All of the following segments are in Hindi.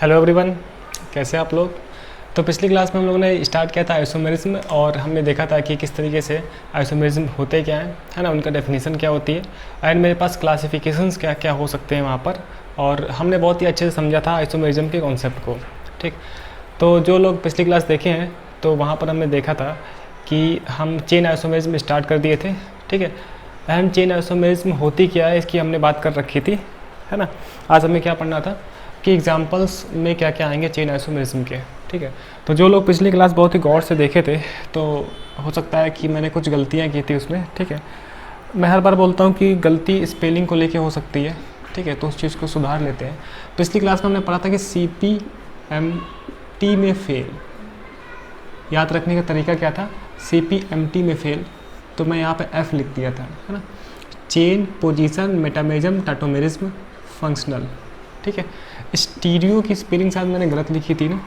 हेलो एवरीवन, कैसे हैं आप लोग। तो पिछली क्लास में हम लोगों ने स्टार्ट किया था आइसोमेरिज्म और हमने देखा था कि किस तरीके से आइसोमेरिज्म होते क्या हैं, है ना, उनका डेफिनेशन क्या होती है एंड मेरे पास क्लासिफिकेशंस क्या क्या हो सकते हैं वहाँ पर। और हमने बहुत ही अच्छे से समझा था आइसोमेरिज्म के कॉन्सेप्ट को। ठीक, तो जो लोग पिछली क्लास देखे हैं तो वहाँ पर हमने देखा था कि हम चेन आइसोमेरिज्म स्टार्ट कर दिए थे। ठीक है, एंड चेन आइसोमेरिज्म होती क्या है इसकी हमने बात कर रखी थी, है ना। आज हमें क्या पढ़ना था कि एग्जांपल्स में क्या क्या आएंगे चेन आइसोमेरिज्म के। ठीक है, तो जो लोग पिछली क्लास बहुत ही गौर से देखे थे तो हो सकता है कि मैंने कुछ गलतियां की थी उसमें। ठीक है, मैं हर बार बोलता हूँ कि गलती स्पेलिंग को लेके हो सकती है। ठीक है, तो उस चीज़ को सुधार लेते हैं। पिछली क्लास में हमने पढ़ा था कि CPMT में फेल, याद रखने का तरीका क्या था, CPMT में फेल, तो मैं यहाँ पे F लिख दिया था, है ना। Chain, position, metamerism, tautomerism, functional. ठीक है, स्टीरियो की स्पेलिंग शायद मैंने गलत लिखी थी ना,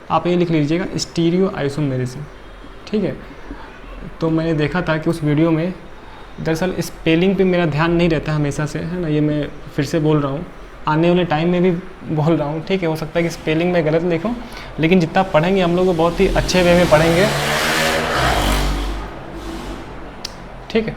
आप ये लिख लीजिएगा स्टीरियो आइसोमेरिज्म। ठीक है, तो मैंने देखा था कि उस वीडियो में दरअसल स्पेलिंग पे मेरा ध्यान नहीं रहता हमेशा से, है ना। ये मैं फिर से बोल रहा हूँ, आने वाले टाइम में भी बोल रहा हूँ। ठीक है, हो सकता है कि स्पेलिंग में गलत लिखूँ, लेकिन जितना पढ़ेंगे हम लोग बहुत ही अच्छे वे में पढ़ेंगे। ठीक है,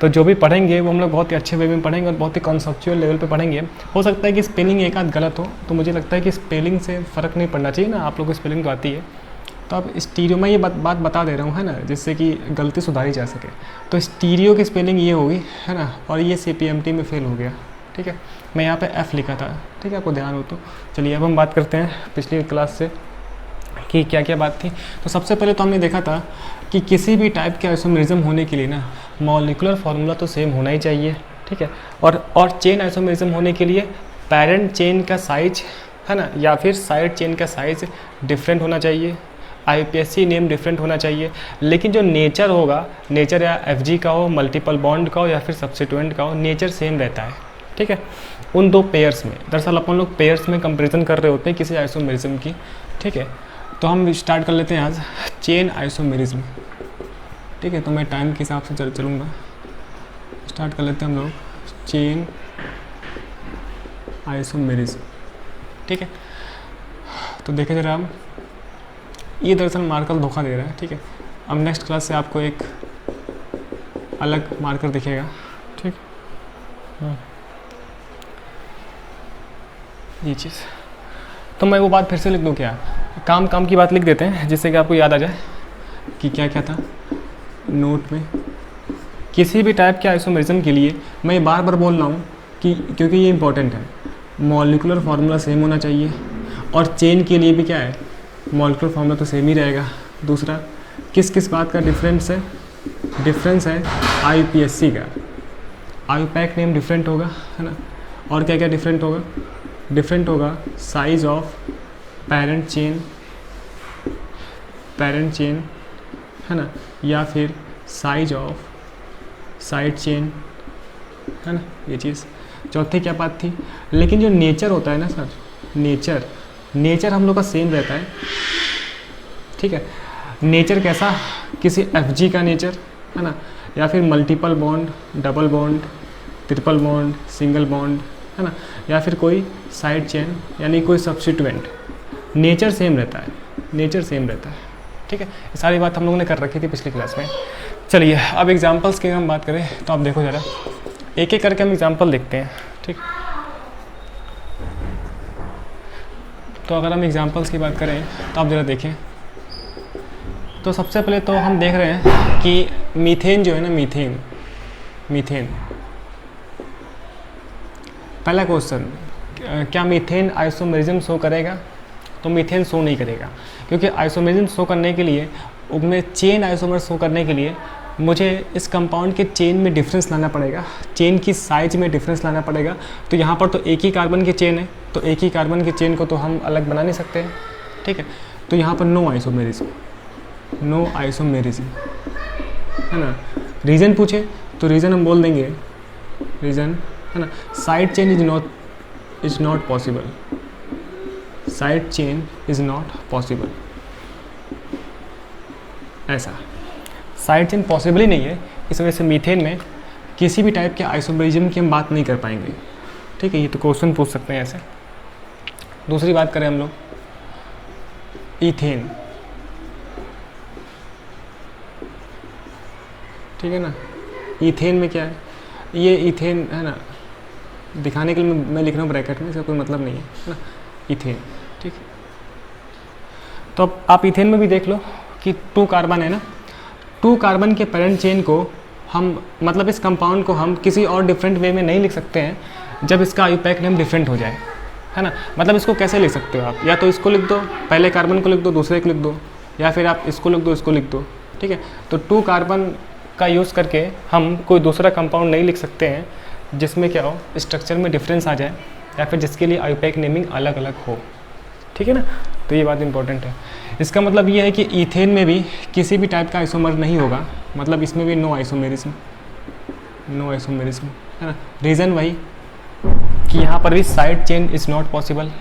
तो जो भी पढ़ेंगे वो हम लोग बहुत ही अच्छे वे में पढ़ेंगे और बहुत ही कॉन्सेप्चुअल लेवल पे पढ़ेंगे। हो सकता है कि स्पेलिंग एक आध गलत हो, तो मुझे लगता है कि स्पेलिंग से फ़र्क नहीं पड़ना चाहिए ना, आप लोग को स्पेलिंग तो आती है। तो अब स्टीरियो में ये बात बता दे रहा हूँ, है ना, जिससे कि गलती सुधारी जा सके। तो स्टीरियो की स्पेलिंग ये होगी, है ना, और ये CPMT में फेल हो गया। ठीक है, मैं यहाँ पर F लिखा था। ठीक है, आपको ध्यान हो तो चलिए अब हम बात करते हैं पिछली क्लास से कि क्या क्या बात थी। तो सबसे पहले तो हमने देखा था कि किसी भी टाइप के आइसोमेरिज्म होने के लिए ना मॉलिक्यूलर फार्मूला तो सेम होना ही चाहिए। ठीक है, और चेन आइसोमेरिज्म होने के लिए पेरेंट चेन का साइज, है ना, या फिर साइड चेन का साइज डिफरेंट होना चाहिए, IUPAC नेम डिफरेंट होना चाहिए। लेकिन जो नेचर होगा, नेचर या FG का हो, मल्टीपल बॉन्ड का हो या फिर सब्स्टिट्यूएंट का हो, नेचर सेम रहता है। ठीक है, उन दो पेयर्स में, दरअसल अपन लोग पेयर्स में कंपेरिजन कर रहे होते हैं किसी आइसोमेरिज्म की। ठीक है, तो हम स्टार्ट कर लेते हैं आज चेन आइसोमेरिज्म। ठीक है, तो मैं टाइम के हिसाब से चलूँगा। स्टार्ट कर लेते हैं हम लोग चेन आइसोमेरिज्म। ठीक है, तो देखें जरा, हम ये दरअसल मार्कर धोखा दे रहा है। ठीक है, अब नेक्स्ट क्लास से आपको एक अलग मार्कर दिखेगा। ठीक, ये चीज़ तो मैं वो बात फिर से लिख दूँ क्या, काम की बात लिख देते हैं जिससे कि आपको याद आ जाए कि क्या क्या था नोट में। किसी भी टाइप के आइसोमेरिज्म के लिए मैं बार बार बोल रहा हूँ कि क्योंकि ये इंपॉर्टेंट है, मॉलिक्यूलर फार्मूला सेम होना चाहिए। और चेन के लिए भी क्या है, मॉलिक्यूलर फार्मूला तो सेम ही रहेगा। दूसरा, किस किस बात का डिफरेंस है IUPAC का, IUPAC नेम डिफरेंट होगा, है ना। और क्या क्या डिफरेंट होगा साइज ऑफ पेरेंट चेन, है ना, या फिर साइज ऑफ साइड चेन, है ना, ये चीज़। चौथी क्या बात थी, लेकिन जो नेचर होता है ना सर, नेचर हम लोग का सेम रहता है। ठीक है, नेचर कैसा, किसी FG का नेचर, है ना, या फिर multiple bond, double bond, triple bond, single bond, है ना, या फिर कोई साइड चेन यानी कोई सब्स्टिट्यूएंट, नेचर सेम रहता है। ठीक है, ये सारी बात हम लोगों ने कर रखी थी पिछली क्लास में। चलिए अब एग्जांपल्स की हम बात करें तो आप देखो ज़रा, एक एक करके हम एग्जांपल देखते हैं। ठीक, तो अगर हम एग्जांपल्स की बात करें तो आप ज़रा देखें। तो सबसे पहले तो हम देख रहे हैं कि मीथेन जो है ना, मीथेन पहला क्वेश्चन, क्या मीथेन आइसोमेरिज्म शो करेगा, तो मीथेन शो नहीं करेगा, क्योंकि आइसोमेरिज्म शो करने के लिए, उसमें चेन आइसोमर शो करने के लिए मुझे इस कंपाउंड के चेन में डिफरेंस लाना पड़ेगा, चेन की साइज में डिफरेंस लाना पड़ेगा। तो यहाँ पर तो एक ही कार्बन की चेन है, तो एक ही कार्बन की चेन को तो हम अलग बना नहीं सकते हैं। ठीक है, तो यहाँ पर नो आइसोमेरिज्म, है ना। रीज़न पूछे तो रीज़न हम बोल देंगे, रीज़न, है ना, side chain is not possible, side chain is not possible. ऐसा साइड चेन पॉसिबल ही नहीं है, इस वजह से मीथेन में किसी भी टाइप के आइसोमेरिज्म की हम बात नहीं कर पाएंगे। ठीक है, ये तो क्वेश्चन पूछ सकते हैं ऐसे। दूसरी बात करें हम लोग ईथेन, ठीक है ना। ईथेन में क्या है, ये ईथेन है ना, दिखाने के लिए मैं लिख रहा हूँ ब्रैकेट में, इसका कोई मतलब नहीं है ना, ईथेन, ठीक। तो अब आप ईथेन में भी देख लो कि 2 कार्बन है ना, 2 कार्बन के पेरेंट चेन को हम मतलब इस कंपाउंड को हम किसी और डिफरेंट वे में नहीं लिख सकते हैं जब इसका आईयूपैक नेम डिफरेंट हो जाए, है ना। मतलब इसको कैसे लिख सकते हो आप, या तो इसको लिख दो, पहले कार्बन को लिख दो, दूसरे को लिख दो, या फिर आप इसको लिख दो, इसको लिख दो, ठीक है। तो 2 कार्बन का यूज़ करके हम कोई दूसरा कंपाउंड नहीं लिख सकते हैं जिसमें क्या हो, स्ट्रक्चर में डिफरेंस आ जाए, या फिर जिसके लिए आईयूपैक नेमिंग अलग अलग हो, ठीक है ना। तो ये बात इंपॉर्टेंट है। इसका मतलब ये है कि ईथेन में भी किसी भी टाइप का आइसोमर नहीं होगा, मतलब इसमें भी नो आइसोमेरिज्म, है ना। रीज़न वही कि यहाँ पर भी side chain is not possible,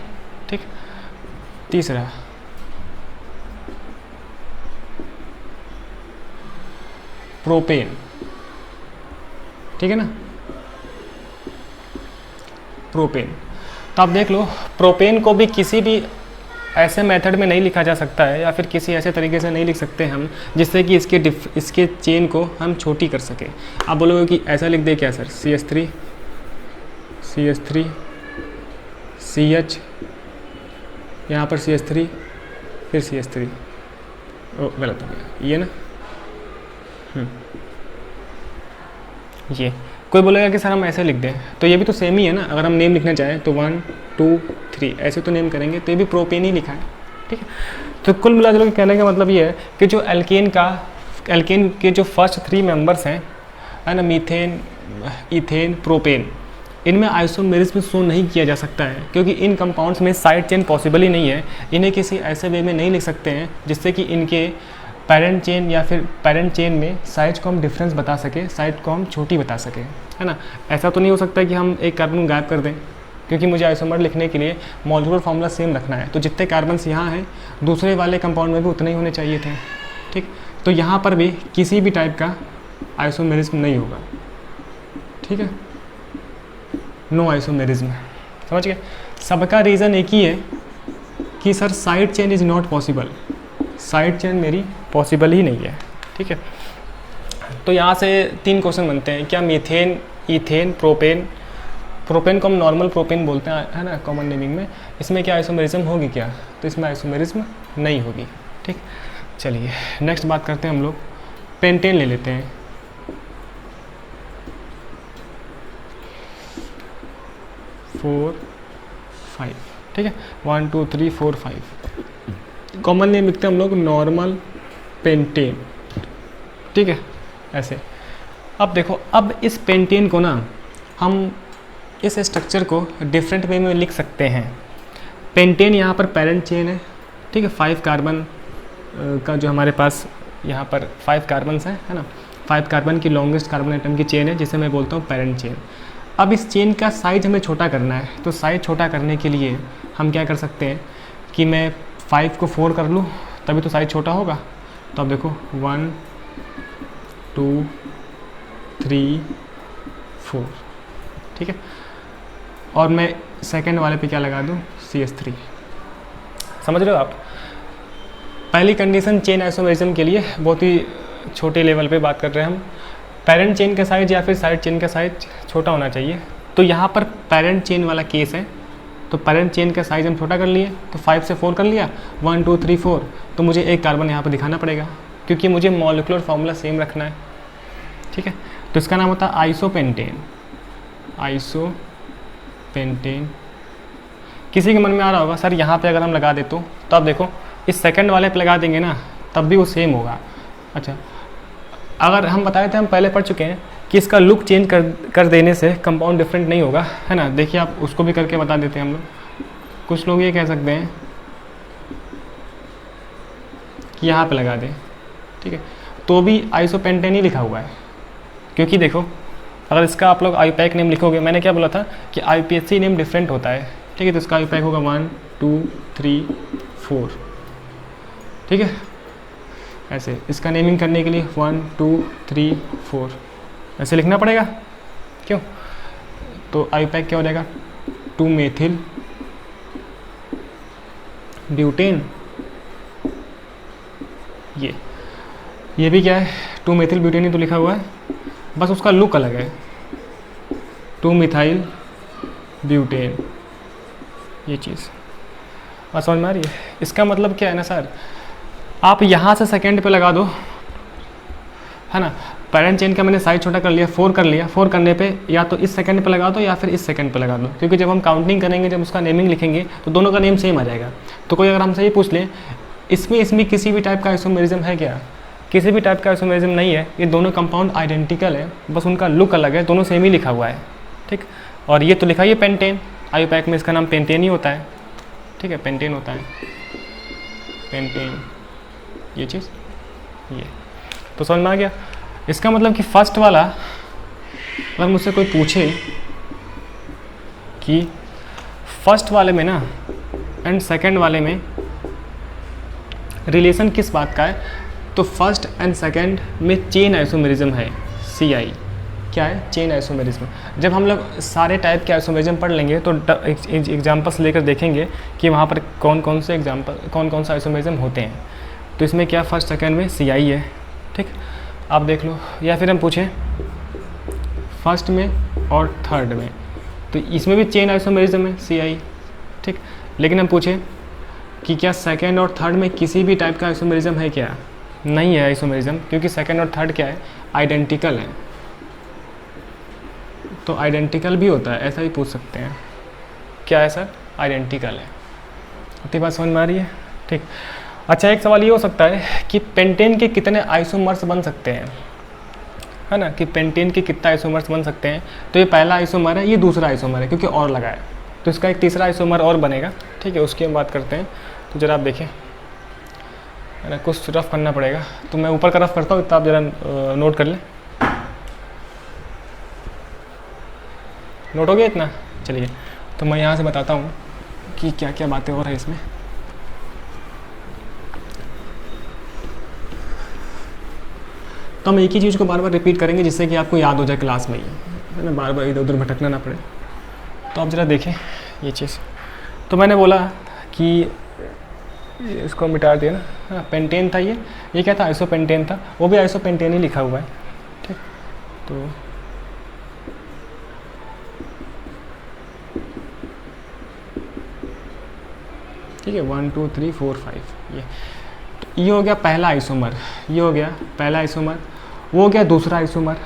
ठीक। तीसरा प्रोपेन, ठीक है ना, प्रोपेन। तो आप देख लो, प्रोपेन को भी किसी भी ऐसे मेथड में नहीं लिखा जा सकता है, या फिर किसी ऐसे तरीके से नहीं लिख सकते हम जिससे कि इसके चेन को हम छोटी कर सकें। आप बोलोगे कि ऐसा लिख दे क्या सर, CH3 CH, यहाँ पर CH3 फिर CH3, ओ गलत हो गया ये ना, ये कोई बोलेगा कि सर हम ऐसे लिख दें, तो ये भी तो सेम ही है ना। अगर हम नेम लिखना चाहें तो 1 2 3 ऐसे तो नेम करेंगे, तो ये भी प्रोपेन ही लिखा है, ठीक है। तो कुल मिला जुला के कहने का मतलब ये है कि जो एल्केन के जो फर्स्ट 3 मेंबर्स हैं, है ना, मीथेन, ईथेन, प्रोपेन, इनमें आइसोमेरिज्म शो नहीं किया जा सकता है, क्योंकि इन कंपाउंड्स में साइड चेन पॉसिबल ही नहीं है। इन्हें किसी ऐसे वे में नहीं लिख सकते हैं जिससे कि इनके पेरेंट चेन या फिर पेरेंट चेन में साइज को हम डिफरेंस बता सके, साइज को हम छोटी बता सकें, है ना। ऐसा तो नहीं हो सकता कि हम एक कार्बन गायब कर दें, क्योंकि मुझे आइसोमर लिखने के लिए मॉलिक्यूलर फार्मूला सेम रखना है। तो जितने कार्बन्स यहाँ हैं दूसरे वाले कंपाउंड में भी उतने ही होने चाहिए थे, ठीक। तो यहाँ पर भी किसी भी टाइप का आइसोमेरिज्म नहीं होगा, ठीक है, नो आइसोमेरिज्म, समझ गए। सबका रीज़न एक ही है कि sir side chain is not possible, side chain मेरी पॉसिबल ही नहीं है, ठीक है। तो यहाँ से 3 क्वेश्चन बनते हैं, क्या मीथेन, ईथेन, प्रोपेन को हम नॉर्मल प्रोपेन बोलते हैं, है ना, कॉमन नेमिंग में, इसमें क्या आइसोमेरिज्म होगी क्या, तो इसमें आइसोमेरिज्म नहीं होगी, ठीक। चलिए नेक्स्ट बात करते हैं हम लोग, पेंटेन ले लेते हैं। फोर 5, ठीक है, 1 2 3 4 5 कॉमन नेम लिखते हैं हम लोग नॉर्मल पेंटेन, ठीक है, ऐसे। अब देखो, अब इस पेंटेन को ना हम इस स्ट्रक्चर को डिफरेंट वे में लिख सकते हैं। पेंटेन यहाँ पर पेरेंट चेन है, ठीक है, 5 कार्बन का जो हमारे पास यहाँ पर 5 कार्बन्स हैं, है ना, 5 कार्बन की लॉन्गेस्ट कार्बन एटम की चेन है, जिसे मैं बोलता हूँ पेरेंट चेन। अब इस चेन का साइज हमें छोटा करना है, तो साइज छोटा करने के लिए हम क्या कर सकते हैं कि मैं 5 को 4 कर लूँ, तभी तो साइज छोटा होगा। तो अब देखो 1 2 3 4, ठीक है, और मैं सेकंड वाले पे क्या लगा दूँ, CH3। समझ रहे हो आप। पहली कंडीशन चेन आइसोमेरिज्म के लिए बहुत ही छोटे लेवल पे बात कर रहे हैं हम, पेरेंट चेन का साइज या फिर साइड चेन का साइज छोटा होना चाहिए। तो यहाँ पर पेरेंट चेन वाला केस है, तो पेरेंट चेन का साइज हम छोटा कर लिए, तो 5 से 4 कर लिया, 1 2 3 4, तो मुझे एक कार्बन यहाँ पर दिखाना पड़ेगा, क्योंकि मुझे मॉलिक्यूलर फार्मूला सेम रखना है, ठीक है। तो इसका नाम होता है आइसोपेंटेन। आइसोपेंटेन किसी के मन में आ रहा होगा सर यहाँ पे अगर हम लगा दे तो अब देखो इस सेकंड वाले पे लगा देंगे ना, तब भी वो सेम होगा। अच्छा, अगर हम बताए थे, हम पहले पढ़ चुके हैं कि इसका लुक चेंज कर देने से कंपाउंड डिफरेंट नहीं होगा, है ना। देखिए आप उसको भी करके बता देते हैं हम लोग। कुछ लोग ये कह सकते हैं कि यहाँ पे लगा दें, ठीक है, तो भी आइसोपेंटेन ही लिखा हुआ है, क्योंकि देखो अगर इसका आप लोग आईयूपैक नेम लिखोगे, मैंने क्या बोला था कि आईपीएससी नेम डिफरेंट होता है, ठीक है। तो इसका आईयूपैक होगा 1 2 3 4, ठीक है, ऐसे। इसका नेमिंग करने के लिए 1 2 3 4 ऐसे लिखना पड़ेगा, क्यों। तो आईयूपैक क्या हो जाएगा, 2 मेथिल ब्यूटेन, ये भी क्या है, 2 मेथिल ब्यूटेन ही तो लिखा हुआ है, बस उसका लुक अलग है, 2 मिथाइल ब्यूटेन, ये चीज़ बस समझ में आ रही है। इसका मतलब क्या है ना सर, आप यहाँ से सेकेंड पे लगा दो, है ना, पैरेंट चेन का मैंने साइज छोटा कर लिया, 4 कर लिया, 4 करने पे या तो इस सेकंड पे लगा दो या फिर इस सेकंड पे लगा दो, क्योंकि जब हम काउंटिंग करेंगे, जब उसका नेमिंग लिखेंगे तो दोनों का नेम सेम आ जाएगा। तो कोई अगर हमसे ये पूछ ले इसमें किसी भी टाइप का आइसोमेरिज्म है क्या, किसी भी टाइप का आइसोमेरिज्म नहीं है, ये दोनों कंपाउंड आइडेंटिकल है, बस उनका लुक अलग है, दोनों सेम ही लिखा हुआ है, ठीक। और ये तो लिखा है पेंटेन, आईयूपैक में इसका नाम पेंटेन ही होता है, ठीक है, पेंटेन होता है, पेंटेन, ये चीज़, ये तो समझ में आ गया। इसका मतलब कि फर्स्ट वाला, अगर मुझसे कोई पूछे कि फर्स्ट वाले में ना एंड सेकंड वाले में रिलेशन किस बात का है, तो फर्स्ट एंड सेकंड में चेन आइसोमेरिज्म है, CI क्या है, चेन आइसोमेरिज्म। जब हम लोग सारे टाइप के आइसोमेरिज्म पढ़ लेंगे तो एग्जाम्पल्स लेकर देखेंगे कि वहाँ पर कौन कौन से आइसोमेरिज्म होते हैं। तो इसमें क्या फर्स्ट सेकंड में CI है, ठीक, आप देख लो। या फिर हम पूछें फर्स्ट में और थर्ड में, तो इसमें भी चेन आइसोमेरिज्म है, CI, ठीक। लेकिन हम पूछें कि क्या सेकंड और थर्ड में किसी भी टाइप का आइसोमेरिज्म है क्या, नहीं है आइसोमेरिज्म, क्योंकि सेकंड और थर्ड क्या है, आइडेंटिकल है। तो आइडेंटिकल भी होता है, ऐसा ही पूछ सकते हैं, क्या है सर, आइडेंटिकल है। इतनी बात समझ में आ रही है, ठीक। अच्छा, एक सवाल ये हो सकता है कि पेंटेन के कितने आइसोमर्स बन सकते हैं, है ना, कि पेंटेन के कितना आइसोमर्स बन सकते हैं। तो ये पहला आइसोमर है, ये दूसरा आइसोमर है, क्योंकि और लगा है, तो इसका एक तीसरा आइसोमर और बनेगा, ठीक है, उसकी हम बात करते हैं। तो जरा आप देखें, है ना, कुछ रफ करना पड़ेगा, तो मैं ऊपर का रफ करता हूँ, इतना आप जरा नोट कर लें। नोट हो गया इतना, चलिए। तो मैं यहाँ से बताता हूँ कि क्या क्या बातें हो रही है इसमें। तो हम एक ही चीज़ को बार बार रिपीट करेंगे, जिससे कि आपको याद हो जाए क्लास में ही, है ना, बार बार इधर उधर भटकना ना पड़े। तो आप ज़रा देखें ये चीज़। तो मैंने बोला कि इसको मिटा दिया ना, हाँ, पेंटेन था ये क्या था, आइसोपेंटेन था, वो भी आइसोपेंटेन ही लिखा हुआ है, ठीक। तो ठीक है, 1 2 3 4 5, ये हो गया पहला आइसोमर, ये हो गया पहला आइसोमर, वो हो गया दूसरा आइसोमर,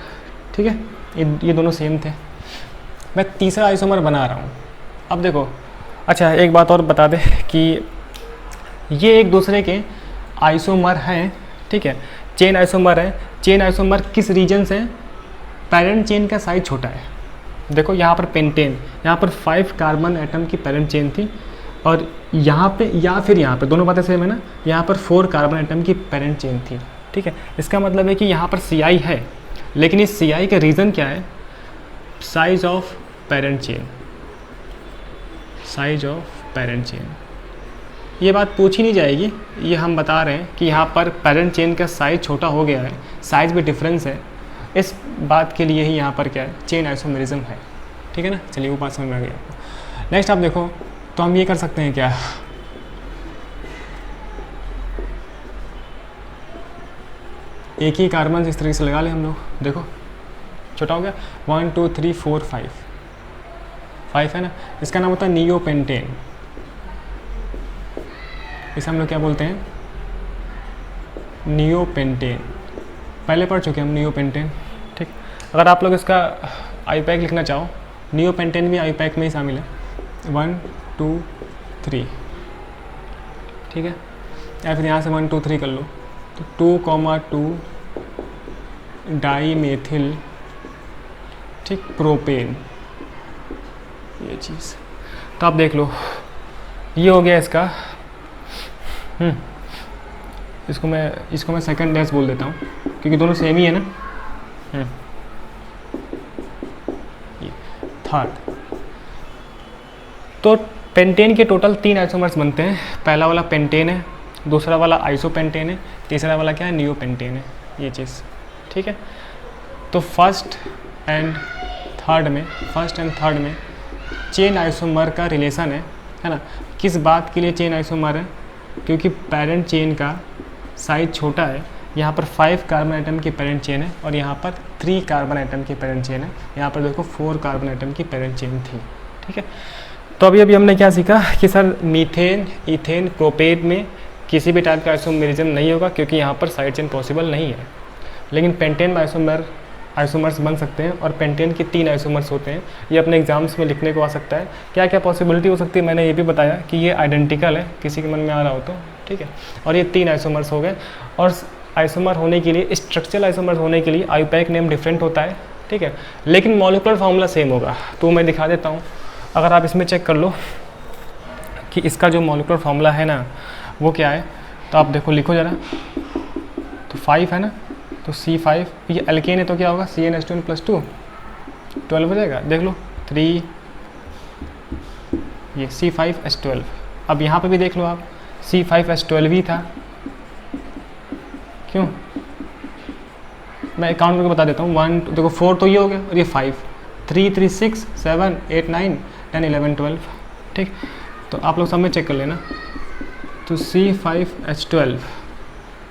ठीक है, ये दोनों सेम थे। मैं तीसरा आइसोमर बना रहा हूँ। अब देखो, अच्छा एक बात और बता दें कि ये एक दूसरे के आइसोमर हैं, ठीक है, चेन आइसोमर है। चेन आइसोमर किस रीजन से, पेरेंट चेन का साइज छोटा है। देखो यहाँ पर पेंटेन, यहाँ पर 5 कार्बन एटम की पेरेंट चेन थी, और यहाँ पे या फिर यहाँ पे, दोनों बातें सेम है ना, यहाँ पर 4 कार्बन एटम की पेरेंट चेन थी, ठीक है। इसका मतलब है कि यहाँ पर CI है, लेकिन इस CI का रीज़न क्या है, size of parent chain, size of parent chain. ये बात पूछी नहीं जाएगी, ये हम बता रहे हैं कि यहाँ पर पेरेंट चेन का साइज छोटा हो गया है, साइज में डिफरेंस है, इस बात के लिए ही यहाँ पर क्या है, चेन आइसोमेरिज्म है, ठीक है ना। चलिए वो बात समझ में आ गई आपको। नेक्स्ट आप देखो, तो हम ये कर सकते हैं क्या, एक ही कार्बन इस तरीके से लगा ले हम लोग। देखो छोटा हो गया, 1 2 3 4 5 है ना, इसका नाम होता है नियोपेंटेन। इसे हम लोग क्या बोलते हैं, नियोपेंटेन। पहले पढ़ चुके हम नियोपेंटेन, ठीक। अगर आप लोग इसका आईयूपैक लिखना चाहो, नियोपेंटेन भी आईयूपैक में ही शामिल है, 1 2 3, ठीक है। या फिर यहाँ से 1 2 3 कर लो, तो 2,2 डाई मेथिल, ठीक, प्रोपेन, ये चीज़। तो आप देख लो, ये हो गया इसका, इसको मैं सेकंड डैश बोल देता हूँ, क्योंकि दोनों सेम ही है ना। ये थर्ड। तो पेंटेन के टोटल 3 आइसोमर्स बनते हैं। पहला वाला पेंटेन है, दूसरा वाला आइसोपेंटेन है, तीसरा वाला क्या है, नियोपेंटेन है, ये चीज़, ठीक है। तो फर्स्ट एंड थर्ड में चेन आइसोमर का रिलेशन है है ना। किस बात के लिए चेन आइसोमर है? क्योंकि पेरेंट चेन का साइज छोटा है। यहाँ पर 5 कार्बन आइटम की पेरेंट चेन है और यहाँ पर 3 कार्बन आइटम की पेरेंट चेन है। यहाँ पर देखो 4 कार्बन आइटम की पेरेंट चेन थी, ठीक है। तो अभी हमने क्या सीखा कि सर मीथेन, इथेन, प्रोपेन में किसी भी टाइप का आइसोमेरिज्म नहीं होगा क्योंकि यहाँ पर साइड चेन पॉसिबल नहीं है। लेकिन पेंटेन में आइसोमर्स बन सकते हैं और पेंटेन के 3 आइसोमर्स होते हैं। ये अपने एग्जाम्स में लिखने को आ सकता है। क्या क्या पॉसिबिलिटी हो सकती है मैंने ये भी बताया कि ये आइडेंटिकल है, किसी के मन में आ रहा हो तो, ठीक है। और ये 3 आइसोमर्स हो गए। और आइसोमर होने के लिए, स्ट्रक्चरल आइसोमर होने के लिए आईयूपैक नेम डिफरेंट होता है, ठीक है, लेकिन मॉलिक्यूलर फार्मूला सेम होगा। तो मैं दिखा देता हूँ, अगर आप इसमें चेक कर लो कि इसका जो मॉलिक्यूलर फार्मूला है ना वो क्या है, तो आप देखो, लिखो ज़रा। तो 5 है ना, तो C5, ये एल्केन है तो क्या होगा, CnH2n+2, 12 हो जाएगा। देख लो 3, ये C5H12। अब यहाँ पे भी देख लो आप, C5H12 ही था, क्यों? मैं काउंट करके बता देता हूँ। 1 देखो 4 तो ये हो गया और ये 5, 3 3 6 7 8 9 10 11 12, ठीक। तो आप लोग सब में चेक कर लेना। तो C5H12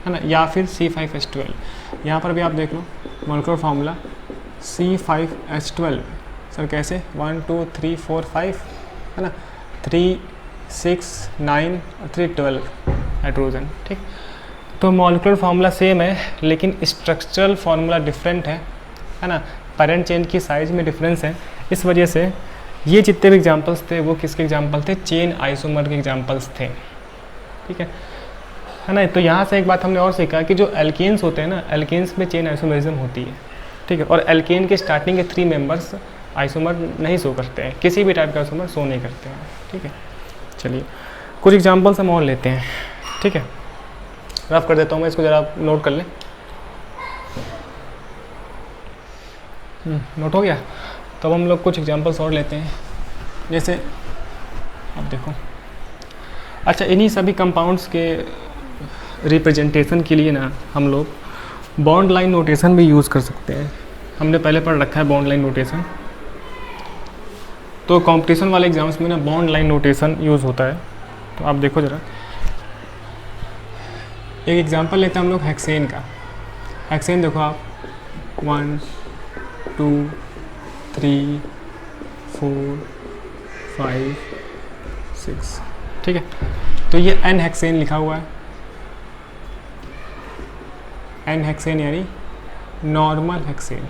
है ना, या फिर C5H12। यहाँ पर भी आप देख low molecular formula C5H12। Sir कैसे? 1 2 3 4 5 है ना, 3 6 9 और 3 12 हाइड्रोजन, ठीक। तो मॉलिक्यूलर फार्मूला सेम है लेकिन स्ट्रक्चरल फार्मूला डिफरेंट है ना। पेरेंट चेन की साइज में डिफरेंस है। इस वजह से ये जितने भी एग्जांपल्स थे वो किसके एग्जांपल थे? चेन आइसोमर के एग्जांपल्स थे, ठीक है ना। तो यहाँ से एक बात हमने और सीखा कि जो एल्केन्स होते हैं ना, एल्केन्स में चेन आइसोमरिज्म होती है, ठीक है। और एल्केन के स्टार्टिंग के 3 मेंबर्स आइसोमर नहीं शो करते हैं, किसी भी टाइप का आइसोमर शो नहीं करते हैं, ठीक है। चलिए कुछ एग्जांपल्स हम और लेते हैं, ठीक है। रफ कर देता हूँ मैं इसको, ज़रा आप नोट कर लें। नोट हो गया? तो अब हम लोग कुछ एग्जांपल्स और लेते हैं। जैसे अब देखो, अच्छा, इन्हीं सभी कंपाउंड्स के रिप्रेजेंटेशन के लिए ना हम लोग बॉन्ड लाइन नोटेशन भी यूज़ कर सकते हैं। हमने पहले पढ़ रखा है बॉन्ड लाइन नोटेशन। तो कंपटीशन वाले एग्जाम्स में ना बॉन्ड लाइन नोटेशन यूज़ होता है। तो आप देखो ज़रा, एक एग्जांपल लेते हैं हम लोग हेक्सेन का। हेक्सेन देखो आप, 1 2 3 4 5 6, ठीक है। तो ये N हेक्सेन लिखा हुआ है। N हेक्सेन यानी नॉर्मल हेक्सेन।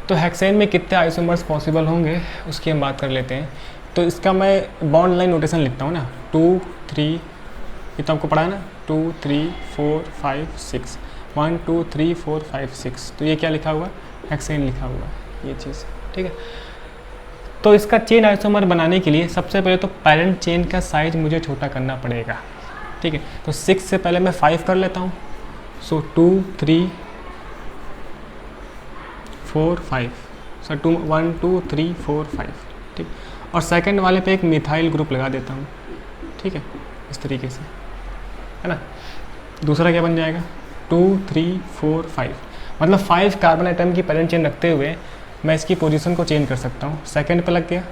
तो हेक्सेन में कितने आइसोमर्स पॉसिबल होंगे उसकी हम बात कर लेते हैं। तो इसका मैं बॉन्ड लाइन नोटेशन लिखता हूँ ना, 2 3, ये तो आपको पढ़ा है ना, 2 3 4 5 6, 1 2 3 4 5 6। तो ये क्या लिखा हुआ? हेक्सेन लिखा हुआ है, ये चीज़, ठीक है। तो इसका चेन आइसोमर बनाने के लिए सबसे पहले तो पेरेंट चेन का साइज मुझे छोटा करना पड़ेगा, ठीक है। तो 6 से पहले मैं 5 कर लेता हूँ। सो 2 3 4 5, सर 1 2 3 4 5, ठीक। और सेकंड वाले पे एक मिथाइल ग्रुप लगा देता हूँ, ठीक है, इस तरीके से, है ना। दूसरा क्या बन जाएगा? 2 3 4 5, मतलब 5 कार्बन आइटम की पेरेंट चेन रखते हुए मैं इसकी पोजीशन को चेंज कर सकता हूँ। सेकंड पे लग गया,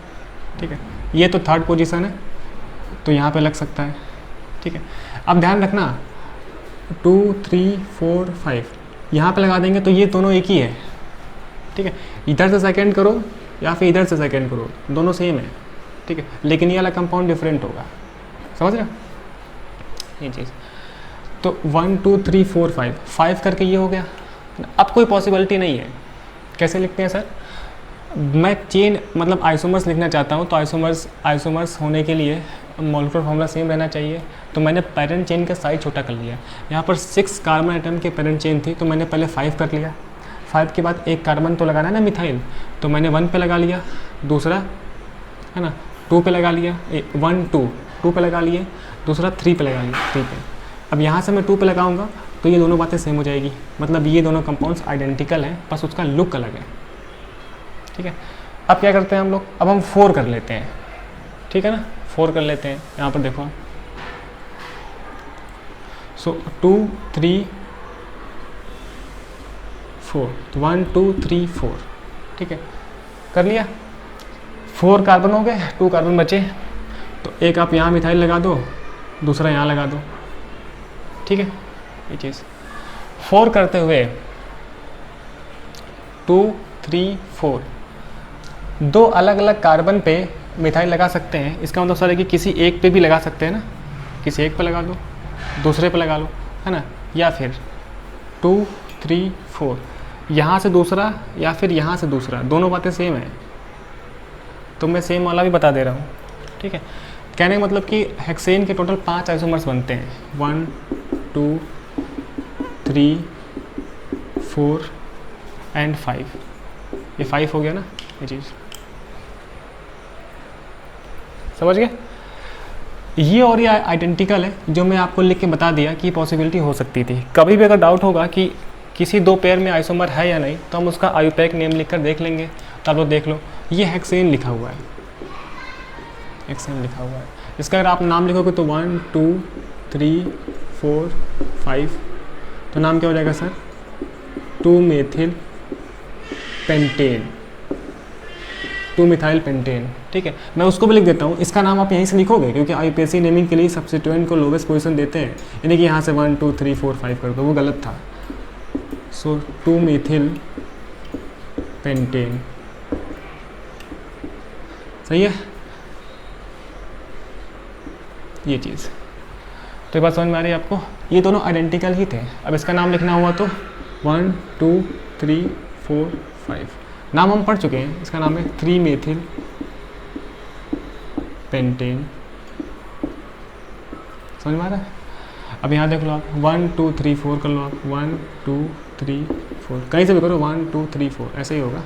ठीक है। ये तो थर्ड पोजीशन है तो यहाँ पे लग सकता है, ठीक है। अब ध्यान रखना, 2 3 4 5 यहाँ पे लगा देंगे तो ये दोनों एक ही है, ठीक है। इधर से सेकंड करो या फिर इधर से सेकंड करो, दोनों सेम है, ठीक है। लेकिन ये वाला कंपाउंड डिफरेंट होगा, समझ रहे हो ये चीज़। तो 1 2 3 4 5 करके ये हो गया। अब कोई पॉसिबिलिटी नहीं है। कैसे लिखते हैं सर? मैं चेन मतलब आइसोमर्स लिखना चाहता हूँ, तो आइसोमर्स होने के लिए मॉलिक्यूलर फार्मूला सेम रहना चाहिए। तो मैंने पेरेंट चेन का साइज छोटा कर लिया। यहाँ पर 6 कार्बन आइटम की पेरेंट चेन थी तो मैंने पहले 5 कर लिया। 5 के बाद एक कार्बन तो लगाना है ना मिथाइल, तो मैंने 1 पे लगा लिया, दूसरा है ना 2 पे लगा लिया, 1 2 पे लगा लिए, दूसरा 3 पे लगा लिया, 3 पे। अब यहाँ से मैं 2 पे लगाऊंगा तो ये दोनों बातें सेम हो जाएगी, मतलब ये दोनों कंपाउंड्स आइडेंटिकल हैं, बस उसका लुक अलग है, ठीक है। अब क्या करते हैं हम लोग? अब हम 4 कर लेते हैं, ठीक है ना, 4 कर लेते हैं। यहाँ पर देखो, सो 2 3 4, तो 1 2 3 4, ठीक है, कर लिया। 4 कार्बन हो गए, 2 कार्बन बचे। तो एक आप यहाँ मिथाइल लगा दो, दूसरा यहाँ लगा दो, ठीक है। ये चीज़ 4 करते हुए 2 3 4 दो अलग अलग कार्बन पे मिथाइल लगा सकते हैं। इसका मतलब सर है कि किसी एक पे भी लगा सकते हैं ना, किसी एक पे लगा दो, दूसरे पे लगा लो, है ना, या फिर 2 3 4 यहाँ से दूसरा या फिर यहाँ से दूसरा, दोनों बातें सेम है, तो मैं सेम वाला भी बता दे रहा हूँ, ठीक है। कहने का मतलब कि हेक्सेन के टोटल 5 आइसोमर्स बनते हैं, 1 2 3 4 एंड 5। ये 5 हो गया ना, ये चीज़ समझ गए। ये और ये आइडेंटिकल है, जो मैं आपको लिख के बता दिया कि पॉसिबिलिटी हो सकती थी। कभी भी अगर डाउट होगा कि किसी दो पेयर में आइसोमर है या नहीं, तो हम उसका आयुपैक नेम लिखकर देख लेंगे। तो आप लोग देख लो, ये हेक्सेन लिखा हुआ है, हेक्सेन लिखा हुआ है। इसका अगर आप नाम लिखोगे तो 1 2 3 4 5, तो नाम क्या हो जाएगा sir, 2 methyl pentane, 2 methyl pentane, ठीक है। मैं उसको भी लिख देता हूँ, इसका नाम आप यहीं से लिखोगे, क्योंकि आईयूपीएसी नेमिंग के लिए सब्स्टिट्यूएंट को लोवेस्ट पोजीशन देते हैं, यानी कि यहाँ से 1 2 3 4 5 कर दो, वो गलत था। सो 2 मेथिल पेंटेन, सही है ये चीज़। तो ये बात समझ में आ रही है आपको। ये दोनों आइडेंटिकल ही थे। अब इसका नाम लिखना हुआ तो 1 2 3 4 5, नाम हम पढ़ चुके हैं। इसका नाम है 3 मेथिल पेंटेन, समझ में आ रहा है। अब यहाँ देख लो आप, 1 2 3 4 कर लो आप, 1 2 3 4, कहीं से भी करो, 1 2 3 4 ऐसे ही होगा।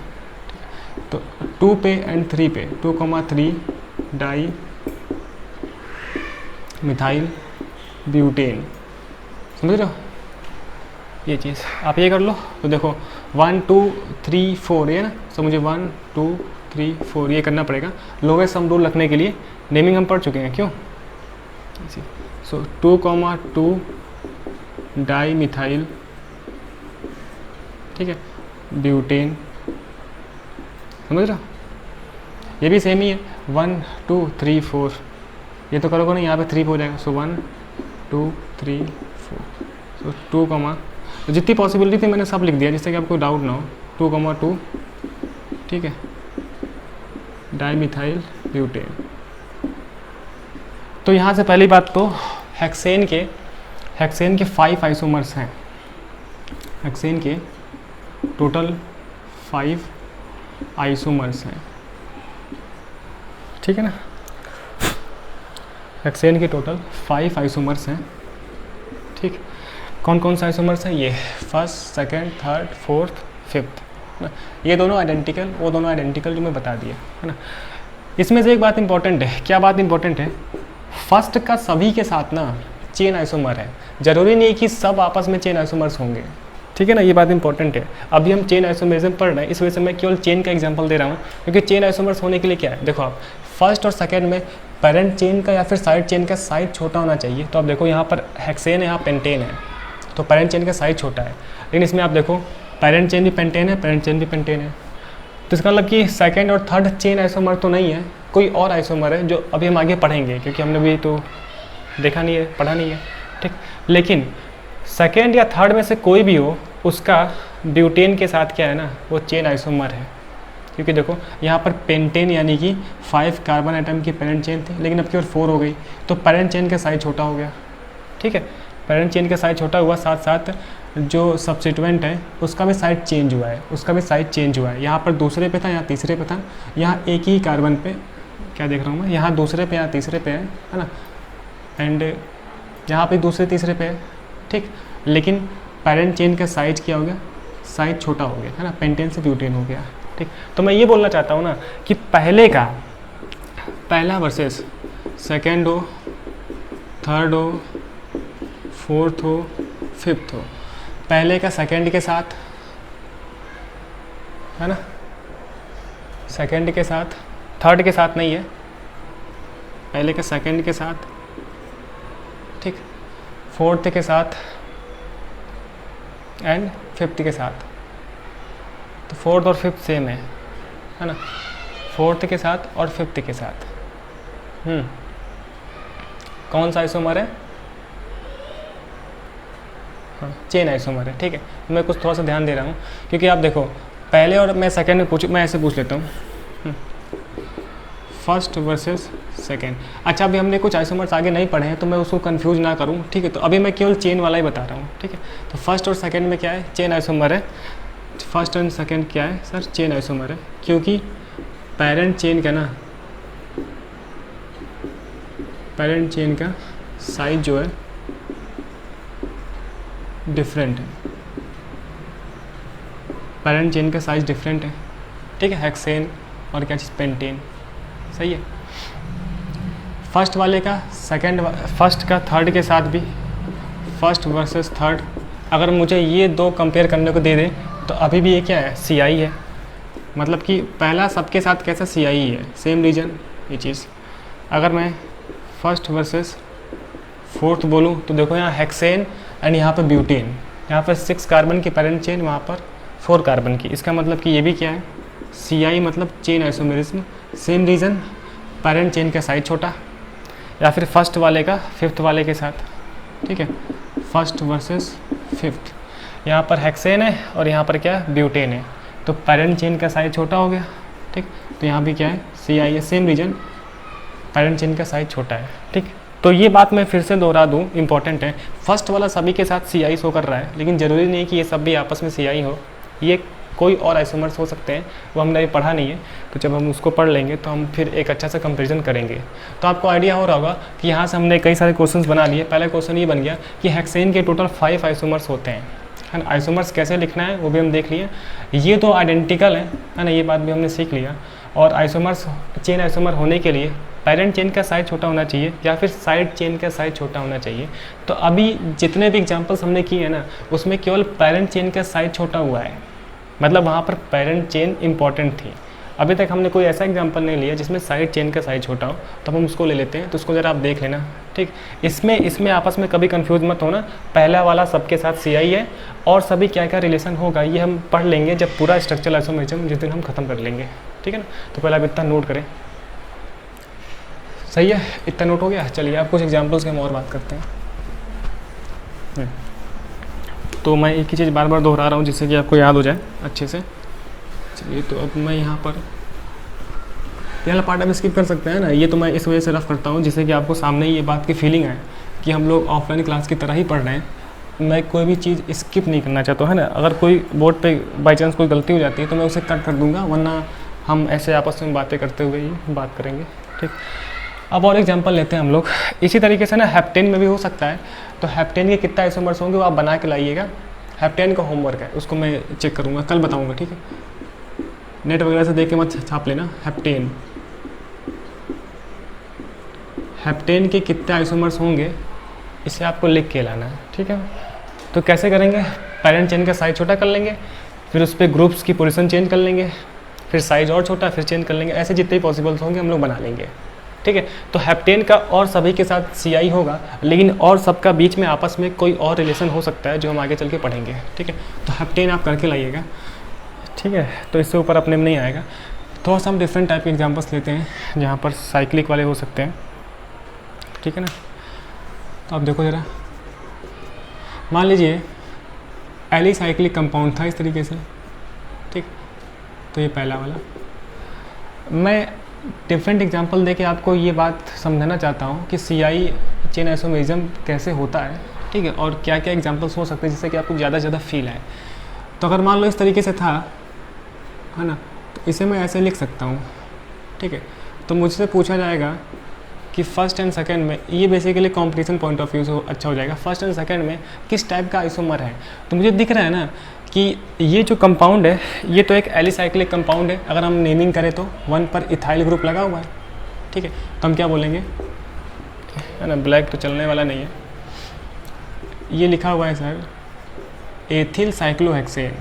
तो 2 पे एंड 3 पे 2,3 डाई मिथाइल ब्यूटेन, समझ रहे हो ये चीज़। आप ये कर लो तो देखो 1 2 3 4 ये ना, तो मुझे 1 2 3 4 ये करना पड़ेगा। लोवेस्ट सम रूल रखने के लिए नेमिंग हम पढ़ चुके हैं, क्यों। सो 2,2 डाई मिथाइल, ठीक है, ब्यूटेन, समझ रहे हो। ये भी सेम ही है, 1 2 3 4, ये तो करोगे ना, यहाँ पे 3 पे हो जाएगा। सो 1 2 3 4, सो 2, तो जितनी पॉसिबिलिटी थी मैंने सब लिख दिया, जिससे कि आपको डाउट ना हो। 2,2, ठीक है, डाई मिथाइल ब्यूटेन। तो यहाँ से पहली बात तो हेक्सेन के 5 आइसोमर्स हैं। हेक्सेन के टोटल 5 आइसोमर्स हैं, ठीक है ना। हेक्सेन के टोटल 5 आइसोमर्स हैं, ठीक। कौन कौन से आइसोमर्स हैं, ये 1st 2nd 3rd 4th 5th, ये दोनों आइडेंटिकल, वो दोनों आइडेंटिकल जो मैं बता दिया, है ना। इसमें से एक बात इंपॉर्टेंट है, क्या बात इंपॉर्टेंट है, फर्स्ट का सभी के साथ ना चेन आइसोमर है। ज़रूरी नहीं कि सब आपस में चेन आइसोमर्स होंगे, ठीक है ना, ये बात इंपॉर्टेंट है। अभी हम चेन आइसोमरिज्म पढ़ रहे हैं, इस वजह से मैं केवल चेन का एग्जांपल दे रहा हूँ, क्योंकि चेन आइसोमर्स होने के लिए क्या है, देखो आप फर्स्ट और सेकंड में पेरेंट चेन का या फिर साइड चेन का साइज छोटा होना चाहिए। तो आप देखो यहाँ पर हेक्सेन है, यहाँ पेंटेन है, तो पेरेंट चेन का साइज छोटा है। लेकिन इसमें आप देखो पेरेंट चेन भी पेंटेन है, पेरेंट चेन भी पेंटेन है, तो इसका मतलब कि सेकंड और थर्ड चेन आइसोमर तो नहीं है, कोई और आइसोमर है, जो अभी हम आगे पढ़ेंगे, क्योंकि हमने भी तो देखा नहीं है, पढ़ा नहीं है, ठीक। लेकिन सेकेंड या थर्ड में से कोई भी हो, उसका ब्यूटेन के साथ क्या है ना, वो चेन आइसोमर है। क्योंकि देखो यहाँ पर पेंटेन यानी कि 5 कार्बन एटम की पेरेंट चेन थी, लेकिन अब केवल 4 हो गई, तो पेरेंट चेन का साइज छोटा हो गया, ठीक है। पेरेंट चेन का साइज छोटा हुआ, साथ साथ जो सब्स्टिट्यूएंट है उसका भी साइज चेंज हुआ है, उसका भी साइज चेंज हुआ है। यहाँ पर दूसरे पे था, यहाँ तीसरे पे था, यहाँ एक ही कार्बन पे, क्या देख रहा हूँ मैं, यहाँ दूसरे पे, यहाँ तीसरे पे है ना, एंड यहाँ पे दूसरे तीसरे पे है, ठीक। लेकिन पेरेंट चेन का साइज क्या हो गया, साइज छोटा हो गया, है ना, पेंटेन से ब्यूटेन हो गया, ठीक। तो मैं ये बोलना चाहता हूँ ना कि पहला वर्सेस सेकेंड हो, थर्ड हो, फोर्थ हो, फिफ्थ हो, पहले का सेकेंड के साथ, है ना, सेकेंड के साथ, थर्ड के साथ नहीं है, पहले का सेकेंड के साथ, ठीक, फोर्थ के साथ एंड फिफ्थ के साथ। तो फोर्थ और फिफ्थ सेम है ना, फोर्थ के साथ और फिफ्थ के साथ। कौन सा आइसोमर है? हाँ, चेन आइसोमर है। ठीक है, मैं कुछ थोड़ा सा ध्यान दे रहा हूँ क्योंकि आप देखो पहले और मैं सेकंड में पूछ, मैं ऐसे पूछ लेता हूँ फर्स्ट वर्सेस सेकंड। अच्छा, अभी हमने कुछ आइसोमर्स आगे नहीं पढ़े हैं तो मैं उसको कंफ्यूज ना करूँ। ठीक है, तो अभी मैं केवल चेन वाला ही बता रहा हूँ। ठीक है, तो फर्स्ट और सेकंड में क्या है? चेन आइसोमर है। फर्स्ट एंड सेकंड क्या है सर? चेन आइसोमर है, क्योंकि पेरेंट चेन का ना, पेरेंट चेन का साइज जो है डिफरेंट है। पेरेंट चेन का साइज डिफरेंट है। ठीक है, हेक्सेन और क्या चीज़? पेंटेन। सही है। फर्स्ट वाले का सेकंड, फर्स्ट का थर्ड के साथ भी, फर्स्ट वर्सेस थर्ड, अगर मुझे ये दो कंपेयर करने को दे दें तो अभी भी ये क्या है? सी आई है। मतलब कि पहला सबके साथ कैसा? सी आई है, सेम रीजन ये चीज़। अगर मैं फर्स्ट वर्सेस फोर्थ बोलूँ तो देखो यहाँ हेक्सेन एंड यहाँ पर ब्यूटेन, यहाँ पर 6 कार्बन की पेरेंट चेन, वहाँ पर 4 कार्बन की। इसका मतलब कि ये भी क्या है? सी आई, मतलब chain isomerism. Same reason, parent chain का साइज छोटा। या फिर फर्स्ट वाले का फिफ्थ वाले के साथ। ठीक है, फर्स्ट वर्सेस फिफ्थ, यहाँ पर हेक्सेन है और यहाँ पर क्या है? ब्यूटेन है, तो पेरेंट चेन का साइज छोटा हो गया। ठीक, तो यहाँ भी क्या है? सी आई है, सेम रीजन, पेरेंट चेन का साइज छोटा है। ठीक, तो ये बात मैं फिर से दोहरा दूँ, इंपॉर्टेंट है। फर्स्ट वाला सभी के साथ सी आई शो कर रहा है, लेकिन ज़रूरी नहीं कि ये सब भी आपस में सी आई हो। ये कोई और आइसोमर्स हो सकते हैं, वो हमने अभी पढ़ा नहीं है, तो जब हम उसको पढ़ लेंगे तो हम फिर एक अच्छा सा कंपैरिजन करेंगे। तो आपको आइडिया हो रहा होगा कि यहाँ से हमने कई सारे क्वेश्चंस बना लिए। पहला क्वेश्चन ये बन गया कि हेक्सेन के टोटल 5 आइसोमर्स होते हैं, है ना। आइसोमर्स कैसे लिखना है वो भी हम देख लिए। ये तो आइडेंटिकल है ना, ये बात भी हमने सीख लिया। और आइसोमर्स, चेन आइसोमर होने के लिए पेरेंट चेन का साइज छोटा होना चाहिए या फिर साइड चेन का साइज छोटा होना चाहिए। तो अभी जितने भी एग्जाम्पल्स हमने किए हैं ना, उसमें केवल पेरेंट चेन का साइज छोटा हुआ है, मतलब वहाँ पर पेरेंट चेन इंपॉर्टेंट थी। अभी तक हमने कोई ऐसा एग्जांपल नहीं लिया जिसमें साइड चेन का साइज छोटा हो, तो हम उसको ले लेते हैं। तो उसको ज़रा आप देख लेना। ठीक, इसमें आपस में कभी कंफ्यूज मत होना। पहला वाला सबके साथ सी आई है और सभी क्या क्या रिलेशन होगा ये हम पढ़ लेंगे जब पूरा स्ट्रक्चरल आइसोमेरिज्म जिस दिन हम खत्म कर लेंगे। ठीक है ना, तो पहले आप इतना नोट करें। सही है, इतना नोट हो गया। चलिए अब कुछ एग्जाम्पल्स की हम और बात करते हैं। तो मैं एक ही चीज़ बार बार दोहरा रहा हूँ जिससे कि आपको याद हो जाए अच्छे से। चलिए, तो अब मैं यहाँ पर ये वाला पार्ट अब स्किप कर सकते हैं ना, ये तो मैं इस वजह से रफ करता हूँ जिससे कि आपको सामने ये बात की फीलिंग आए कि हम लोग ऑफलाइन क्लास की तरह ही पढ़ रहे हैं। मैं कोई भी चीज़ स्किप नहीं करना चाहता हूँ, है ना। अगर कोई बोर्ड पे बाई चांस कोई गलती हो जाती है तो मैं उसे कट कर दूँगा, वरना हम ऐसे आपस में बातें करते हुए ही बात करेंगे। ठीक, अब और एग्जांपल लेते हैं हम लोग। इसी तरीके से ना हेप्टेन में भी हो सकता है। तो हेप्टेन के कितना आइसोमर्स होंगे वो आप बना के लाइएगा। हेप्टेन का होमवर्क है, उसको मैं चेक करूँगा, कल बताऊँगा। ठीक है, नेट वगैरह से देख के मत छाप लेना। हेप्टेन के कितने आइसोमर्स होंगे इसे आपको लिख के लाना है। ठीक है, तो कैसे करेंगे? पेरेंट चेन का साइज छोटा कर लेंगे, फिर उस पर ग्रुप्स की पोजीशन चेंज कर लेंगे, फिर साइज और छोटा, फिर चेंज कर लेंगे। ऐसे जितने पॉसिबल्स होंगे हम लोग बना लेंगे। ठीक है, तो हेप्टेन का और सभी के साथ सी आई होगा, लेकिन और सबका बीच में आपस में कोई और रिलेशन हो सकता है जो हम आगे चल के पढ़ेंगे। ठीक है, तो हेप्टेन आप करके लाइएगा। ठीक है, तो इससे ऊपर अपने में नहीं आएगा। थोड़ा सा हम डिफरेंट टाइप के एग्जांपल्स लेते हैं जहाँ पर साइक्लिक वाले हो सकते हैं। ठीक है ना, तो आप देखो ज़रा, मान लीजिए एलिसाइक्लिक कंपाउंड था इस तरीके से। ठीक, तो ये पहला वाला। मैं डिफरेंट एग्जांपल देके आपको ये बात समझाना चाहता हूँ कि सी आई चेन आइसोमेरिज्म कैसे होता है। ठीक है, और क्या क्या एग्जांपल्स हो सकते हैं जिससे कि आपको ज़्यादा से ज़्यादा फील आए। तो अगर मान लो इस तरीके से था, है ना, तो इसे मैं ऐसे लिख सकता हूँ। ठीक है, तो मुझसे पूछा जाएगा कि फर्स्ट एंड सेकंड में, ये basically competition point of view से अच्छा हो जाएगा, फर्स्ट एंड सेकंड में किस टाइप का आइसोमर है। तो मुझे दिख रहा है ना कि ये जो कंपाउंड है ये तो एक एलिसाइक्लिक कंपाउंड है। अगर हम नेमिंग करें तो 1 पर इथाइल ग्रुप लगा हुआ है। ठीक है, तो हम क्या बोलेंगे, है ना, ब्लैक तो चलने वाला नहीं है, ये लिखा हुआ है sir ethyl cyclohexane,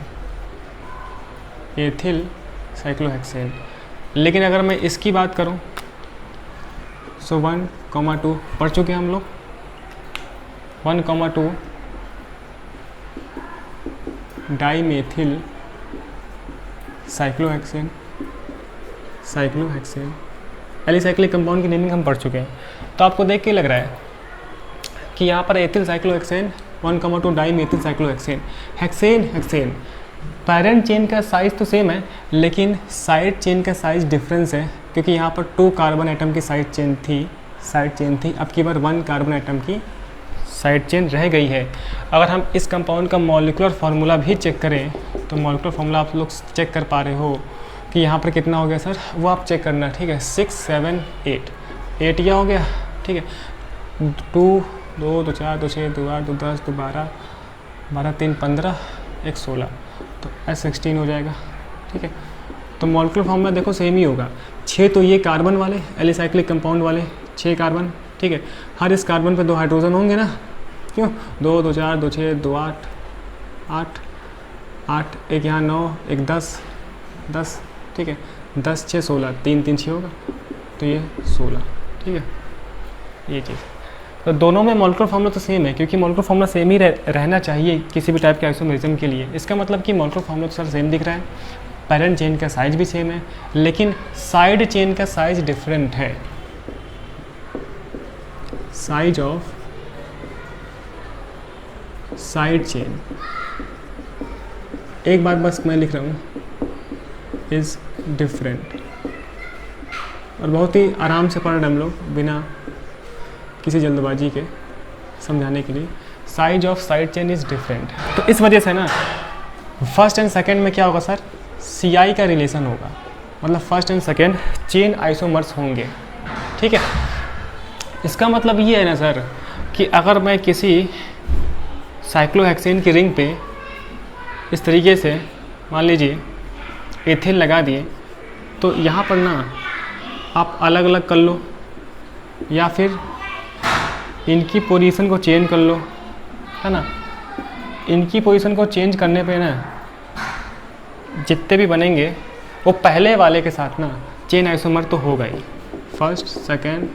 ethyl cyclohexane. लेकिन अगर मैं इसकी बात करूं सो 1,2 पढ़ चुके हैं हम लोग। 1,2 dimethyl cyclohexane, cyclohexane alicyclic compound की नेमिंग हम पढ़ चुके हैं। तो आपको देख के लग रहा है कि यहाँ पर ethyl cyclohexane 1,2 dimethyl cyclohexane, hexane hexane, parent chain का साइज़ तो सेम है लेकिन साइड चेन का साइज़ डिफरेंस है, क्योंकि यहाँ पर 2 कार्बन आइटम की साइड चेन थी, अब की बार 1 कार्बन आइटम की साइड चेन रह गई है। अगर हम इस कंपाउंड का मॉलिक्यूलर फार्मूला भी चेक करें तो मॉलिक्यूलर फार्मूला आप लोग चेक कर पा रहे हो कि यहाँ पर कितना हो गया सर, वो आप चेक करना, ठीक है। 6 7 8 यह हो गया, ठीक है। 2 2 2 4 2 6 2 8 2 10 2 12 12 3 15 1 16, तो S16 हो जाएगा, ठीक है। तो मॉलिक्यूलर फार्मूला देखो सेम ही होगा। 6 तो ये कार्बन वाले एलिसाइक्लिक कंपाउंड वाले 6 कार्बन, ठीक है। हर इस कार्बन पे 2 हाइड्रोजन होंगे ना, क्यों 2 2 4 2 6 2 8 8 8, एक यहाँ 9 एक 10 10, ठीक है। 10 6 16, 3 3 6 होगा, तो ये 16, ठीक है। ये चीज़ तो दोनों में मॉलिक्यूलर फार्मूला तो सेम है, क्योंकि मॉलिक्यूलर फार्मूला सेम ही रहना चाहिए किसी भी टाइप के आइसोमेरिज्म के लिए। इसका मतलब कि मॉलिक्यूलर फार्मूला तो सर सेम दिख रहा है, पैरेंट चेन का साइज भी सेम है, लेकिन साइड चेन का साइज डिफरेंट है। साइज ऑफ साइड चेन, एक बात बस मैं लिख रहा हूँ, इज डिफरेंट, और बहुत ही आराम से पढ़ रहे हम लोग बिना किसी जल्दबाजी के समझाने के लिए। Size of side chain is different, तो इस वजह से ना फर्स्ट एंड सेकंड में क्या होगा सर, CI का रिलेशन होगा, मतलब first and second chain isomers होंगे, ठीक है। इसका मतलब ये है ना सर कि अगर मैं किसी साइक्लोहेक्सेन की रिंग पे इस तरीके से मान लीजिए एथिल लगा दिए, तो यहाँ पर ना आप अलग अलग कर लो या फिर इनकी पोजीशन को चेंज कर लो, है ना। इनकी पोजीशन को चेंज करने पे ना जितने भी बनेंगे वो पहले वाले के साथ ना चेन आइसोमर तो होगा ही, फर्स्ट सेकंड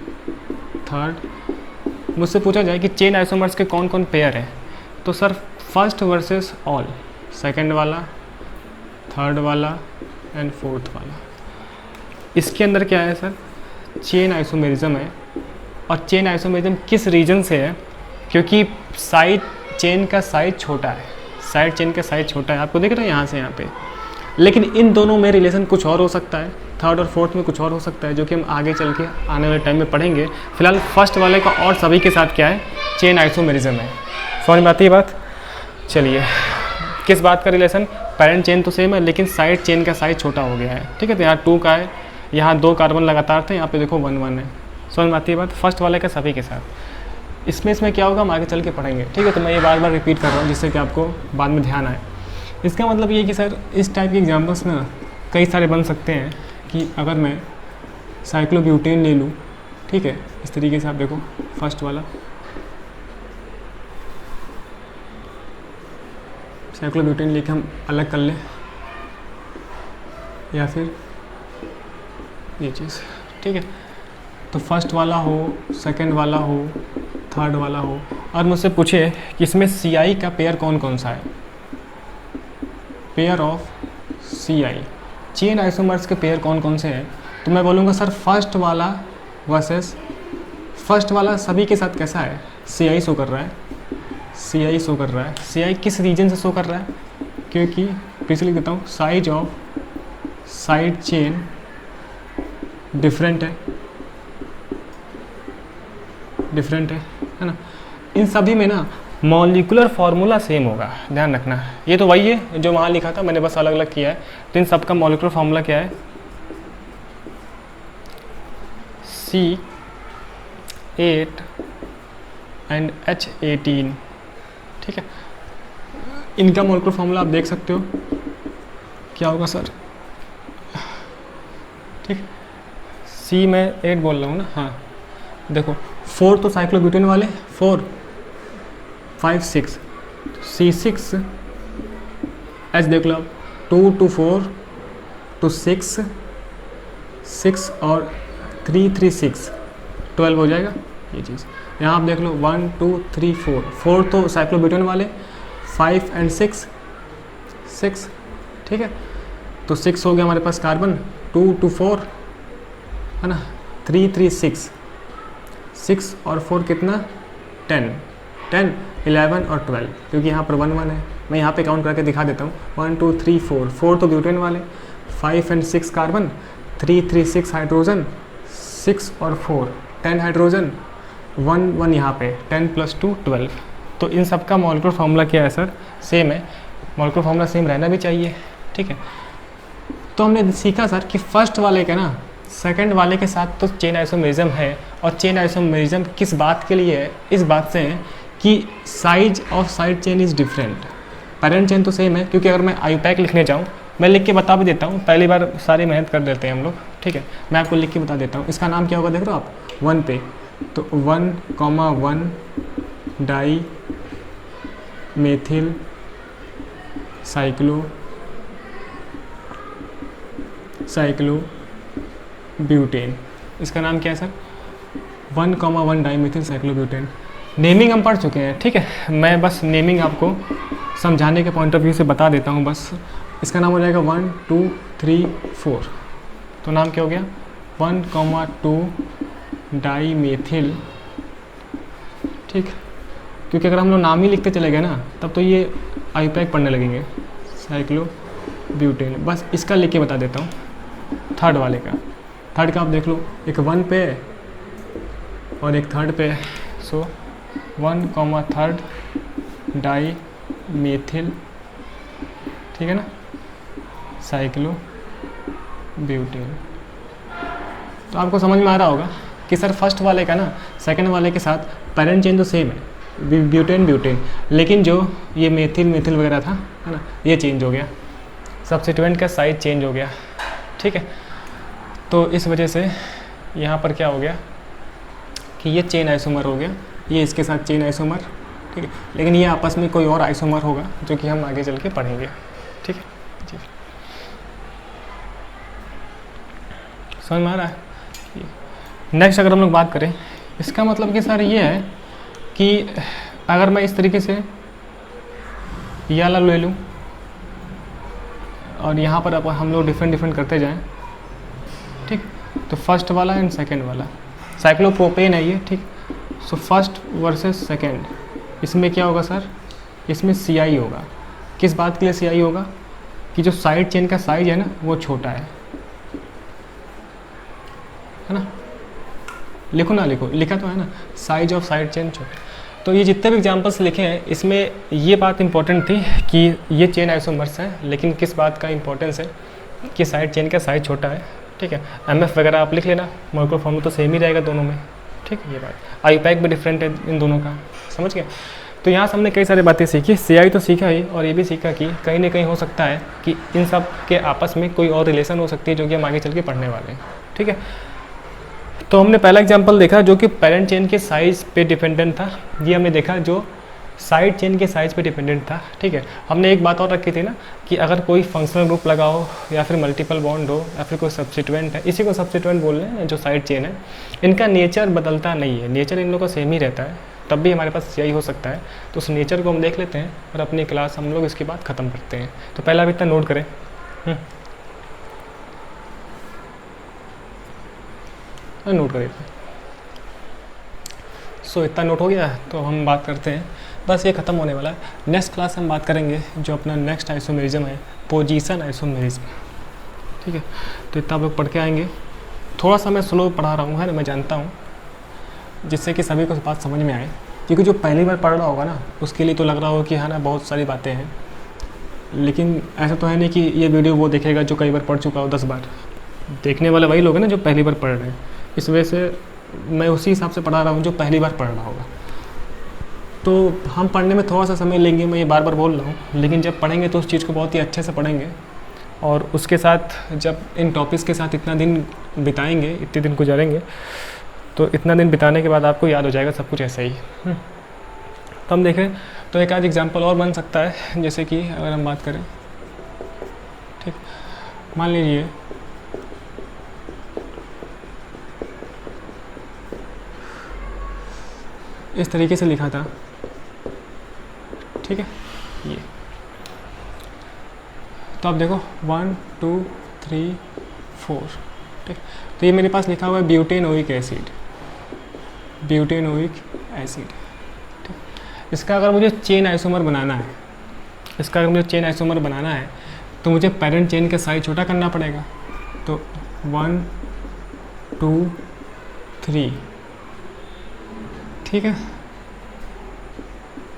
थर्ड। मुझसे पूछा जाए कि चेन आइसोमर्स के कौन कौन पेयर हैं, तो sir first versus all, second वाला, थर्ड वाला एंड फोर्थ वाला। इसके अंदर क्या है सर, चेन आइसोमेरिज्म है। और चेन आइसोमेरिज्म किस रीजन से है, क्योंकि साइड चेन का साइज छोटा है, साइड चेन का साइज छोटा है, आपको दिख रहा है यहाँ से यहाँ पे। लेकिन इन दोनों में रिलेशन कुछ और हो सकता है, थर्ड और फोर्थ में कुछ और हो सकता है, जो कि हम आगे चल के आने वाले टाइम में पढ़ेंगे। फिलहाल फर्स्ट वाले का और सभी के साथ क्या है, चेन आइसोमेरिज्म है। समझ में आती है बात। चलिए, किस बात का रिलेशन, पैरेंट चेन तो सेम है लेकिन साइड चेन का साइज छोटा हो गया है, ठीक है। तो यहाँ 2 का है, यहाँ 2 कार्बन लगातार थे, यहाँ पे देखो 1 1 है। समझ में आती है बात, फर्स्ट वाले का सभी के साथ। इसमें क्या होगा हम आगे चल के पढ़ेंगे, ठीक है। तो मैं ये बार बार रिपीट कर रहा हूँ जिससे कि आपको बाद में ध्यान आए। इसका मतलब ये कि सर इस टाइप के एग्जाम्पल्स ना कई सारे बन सकते हैं, कि अगर मैं साइक्लोब्यूटेन ले लूँ, ठीक है, इस तरीके से आप देखो फर्स्ट वाला साइक्लोब्यूटेन लेके हम अलग कर लें, या फिर ये चीज़, ठीक है। तो फर्स्ट वाला हो, सेकंड वाला हो, थर्ड वाला हो, और मुझसे पूछे कि इसमें CI का पेयर कौन कौन सा है, pair of CI, chain isomers के पेयर कौन कौन से हैं, तो मैं बोलूँगा सर फर्स्ट वाला वर्सेस फर्स्ट वाला सभी के साथ कैसा है, CI शो कर रहा है, CI शो कर रहा है। CI किस रीजन से शो कर रहा है, क्योंकि फिर से लिख देता हूँ, size of side chain different है ना। इन सभी में ना मॉलिक्यूलर फार्मूला सेम होगा, ध्यान रखना। ये तो वही है जो वहाँ लिखा था, मैंने बस अलग अलग किया है। तो इन सबका मॉलिक्यूलर फार्मूला क्या है, C8 एंड H18, ठीक है। इनका मॉलिक्यूलर फार्मूला आप देख सकते हो क्या होगा सर, ठीक। C में 8 बोल रहा हूँ ना, हाँ देखो 4 तो साइक्लोब्यूटेन वाले, 4 5 6, C6 H देख लो आप, 2 2 4 2 6 6 और 3 3 6 12 हो जाएगा ये चीज़। यहाँ आप देख लो 1 2 3 4 तो साइक्लोब्यूटेन वाले, 5 एंड 6 6, ठीक है। तो 6 हो गया हमारे पास कार्बन, 2 2 4 है ना, 3 3 6 6 और 4 कितना 10, 10, 11 और 12, क्योंकि यहाँ पर 1 1 है। मैं यहाँ पे काउंट करके दिखा देता हूँ, 1 2 3 4, 4 तो ब्यूटेन वाले, 5 और 6 कार्बन, 3 3 6 हाइड्रोजन, 6 और 4 10 हाइड्रोजन, 1 1 यहाँ पे 10 + 2 12। तो इन सब का मॉलिक्यूलर फार्मूला क्या है सर? सेम है। मॉलिक्यूलर फार्मूला सेम रहना भी चाहिए, ठीक है। तो हमने सीखा सर कि फर्स्ट वाले का ना सेकंड वाले के साथ तो चेन आइसोमेरिज्म है, और चेन आइसोमेरिज्म किस बात के लिए है? इस बात से है कि size of side chain is different. Parent chain तो सेम है, क्योंकि अगर मैं आईयूपैक लिखने जाऊँ, मैं लिख के बता भी देता हूँ, पहली बार सारी मेहनत कर देते हैं हम लोग, ठीक है। मैं आपको लिख के बता देता हूँ। इसका नाम क्या होगा, देख रहे हो आप 1 पे, तो 1,1 डाई मेथिल साइक्लो ब्यूटेन। इसका नाम क्या है सर? 1,1 dimethyl cyclobutane. नेमिंग हम पढ़ चुके हैं, ठीक है। मैं बस नेमिंग आपको समझाने के पॉइंट ऑफ व्यू से बता देता हूँ बस। इसका नाम हो जाएगा 1 2 3 4। तो नाम क्या हो गया? 1,2 डाईमेथिल, ठीक। क्योंकि अगर हम लोग नाम ही लिखते चले गए ना, तब तो ये आईयूपैक पढ़ने लगेंगे। साइक्लोब्यूटेन, बस इसका लिख के बता देता हूँ। थर्ड वाले का, थर्ड का आप देख लो, एक 1 पे और एक थर्ड पे। सो 1,3 डाई मेथिल, ठीक है ना, साइक्लोब्यूटेन। तो आपको समझ में आ रहा होगा कि सर फर्स्ट वाले का ना सेकंड वाले के साथ पेरेंट चेन तो सेम है, ब्यूटेन, लेकिन जो ये मेथिल वगैरह था, है ना, ये चेंज हो गया, सब्स्टिट्यूएंट का साइज चेंज हो गया, ठीक है। तो इस वजह से यहाँ पर क्या हो गया कि ये चेन आइसोमर हो गया, ये इसके साथ चेन आइसोमर, ठीक है। लेकिन ये आपस में कोई और आइसोमर होगा जो कि हम आगे चल के पढ़ेंगे, ठीक है जी। समझ में आ रहा है? नेक्स्ट अगर हम लोग बात करें, इसका मतलब कि सर ये है कि अगर मैं इस तरीके से ये वाला ले लूँ और यहाँ पर अब हम लोग डिफरेंट करते जाएं, ठीक। तो फर्स्ट वाला एंड सेकंड वाला साइक्लोप्रोपेन है ये, ठीक। सो फर्स्ट वर्सेस सेकंड, इसमें क्या होगा सर? इसमें CI होगा। किस बात के लिए CI होगा? कि जो साइड चेन का साइज है ना, वो छोटा है ना। लिखो ना, लिखो, लिखा तो है ना, साइज ऑफ साइड चेन छोटा। तो ये जितने भी एग्जांपल्स लिखे हैं, इसमें ये बात इंपॉर्टेंट थी कि ये चेन आइसोमर्स हैं, लेकिन किस बात का इंपॉर्टेंस है कि साइड चेन का साइज छोटा है, ठीक है। MF वगैरह आप लिख लेना, मॉलिक्यूलर फॉर्मूला तो सेम ही रहेगा दोनों में, ठीक है। ये बात आईयूपैक भी डिफरेंट है इन दोनों का, समझ गए। तो यहाँ से हमने कई सारी बातें सीखी, CI तो सीखा ही, और ये भी सीखा कि कहीं ना कहीं हो सकता है कि इन सब के आपस में कोई और रिलेशन हो सकती है जो कि हम आगे चल के पढ़ने वाले हैं, ठीक है। तो हमने पहला एग्जांपल देखा जो कि पेरेंट चेन के साइज़ पे डिपेंडेंट था। ये हमने देखा जो साइड चेन के साइज़ पे डिपेंडेंट था, ठीक है। हमने एक बात और रखी थी ना कि अगर कोई फंक्शनल ग्रुप लगा हो या फिर मल्टीपल बॉन्ड हो या फिर कोई सब्स्टिट्यूएंट है, इसी को सब्स्टिट्यूएंट बोल रहे हैं जो साइड चेन है, इनका नेचर बदलता नहीं है, नेचर इन लोगों का सेम ही रहता है, तब भी हमारे पास CI हो सकता है। तो उस नेचर को हम देख लेते हैं और अपनी क्लास हम लोग इसके बाद ख़त्म करते हैं। तो पहला भी इतना नोट करें, नोट करें। सो इतना नोट हो गया, तो हम बात करते हैं, बस ये ख़त्म होने वाला है। नेक्स्ट क्लास हम बात करेंगे जो अपना नेक्स्ट आइसोमेरिज्म है, पोजीशन आइसोमेरिज्म, ठीक है। तो इतना आप लोग पढ़ के आएंगे। थोड़ा सा मैं स्लो पढ़ा रहा हूँ, है ना, मैं जानता हूँ, जिससे कि सभी को बात समझ में आए, क्योंकि जो पहली बार पढ़ रहा होगा ना, उसके लिए तो लग रहा होगा कि है ना बहुत सारी बातें हैं, लेकिन ऐसा तो है नहीं कि ये वीडियो वो देखेगा जो कई बार पढ़ चुका हो 10 बार। देखने वाले वही लोग हैं ना जो पहली बार पढ़ रहे हैं, इस वजह से मैं उसी हिसाब से पढ़ा रहा हूँ जो पहली बार पढ़ रहा होगा। तो हम पढ़ने में थोड़ा सा समय लेंगे, मैं ये बार बार बोल रहा हूँ, लेकिन जब पढ़ेंगे तो उस चीज़ को बहुत ही अच्छे से पढ़ेंगे, और उसके साथ जब इन टॉपिक्स के साथ इतना दिन बिताएंगे, इतने दिन गुजारेंगे, तो इतना दिन बिताने के बाद आपको याद हो जाएगा सब कुछ ऐसा ही। तो हम देखें तो एक आध एग्जाम्पल और बन सकता है, जैसे कि अगर हम बात करें, ठीक, मान लीजिए इस तरीके से लिखा था, ठीक है, ये। तो आप देखो 1 2 3 4, ठीक। तो ये मेरे पास लिखा हुआ है ब्यूटेनोइक एसिड, ब्यूटेनोइक एसिड, इसका अगर मुझे चेन आइसोमर बनाना है, इसका अगर मुझे चेन आइसोमर बनाना है तो मुझे पेरेंट चेन का साइज छोटा करना पड़ेगा। तो 1 2 3, ठीक है।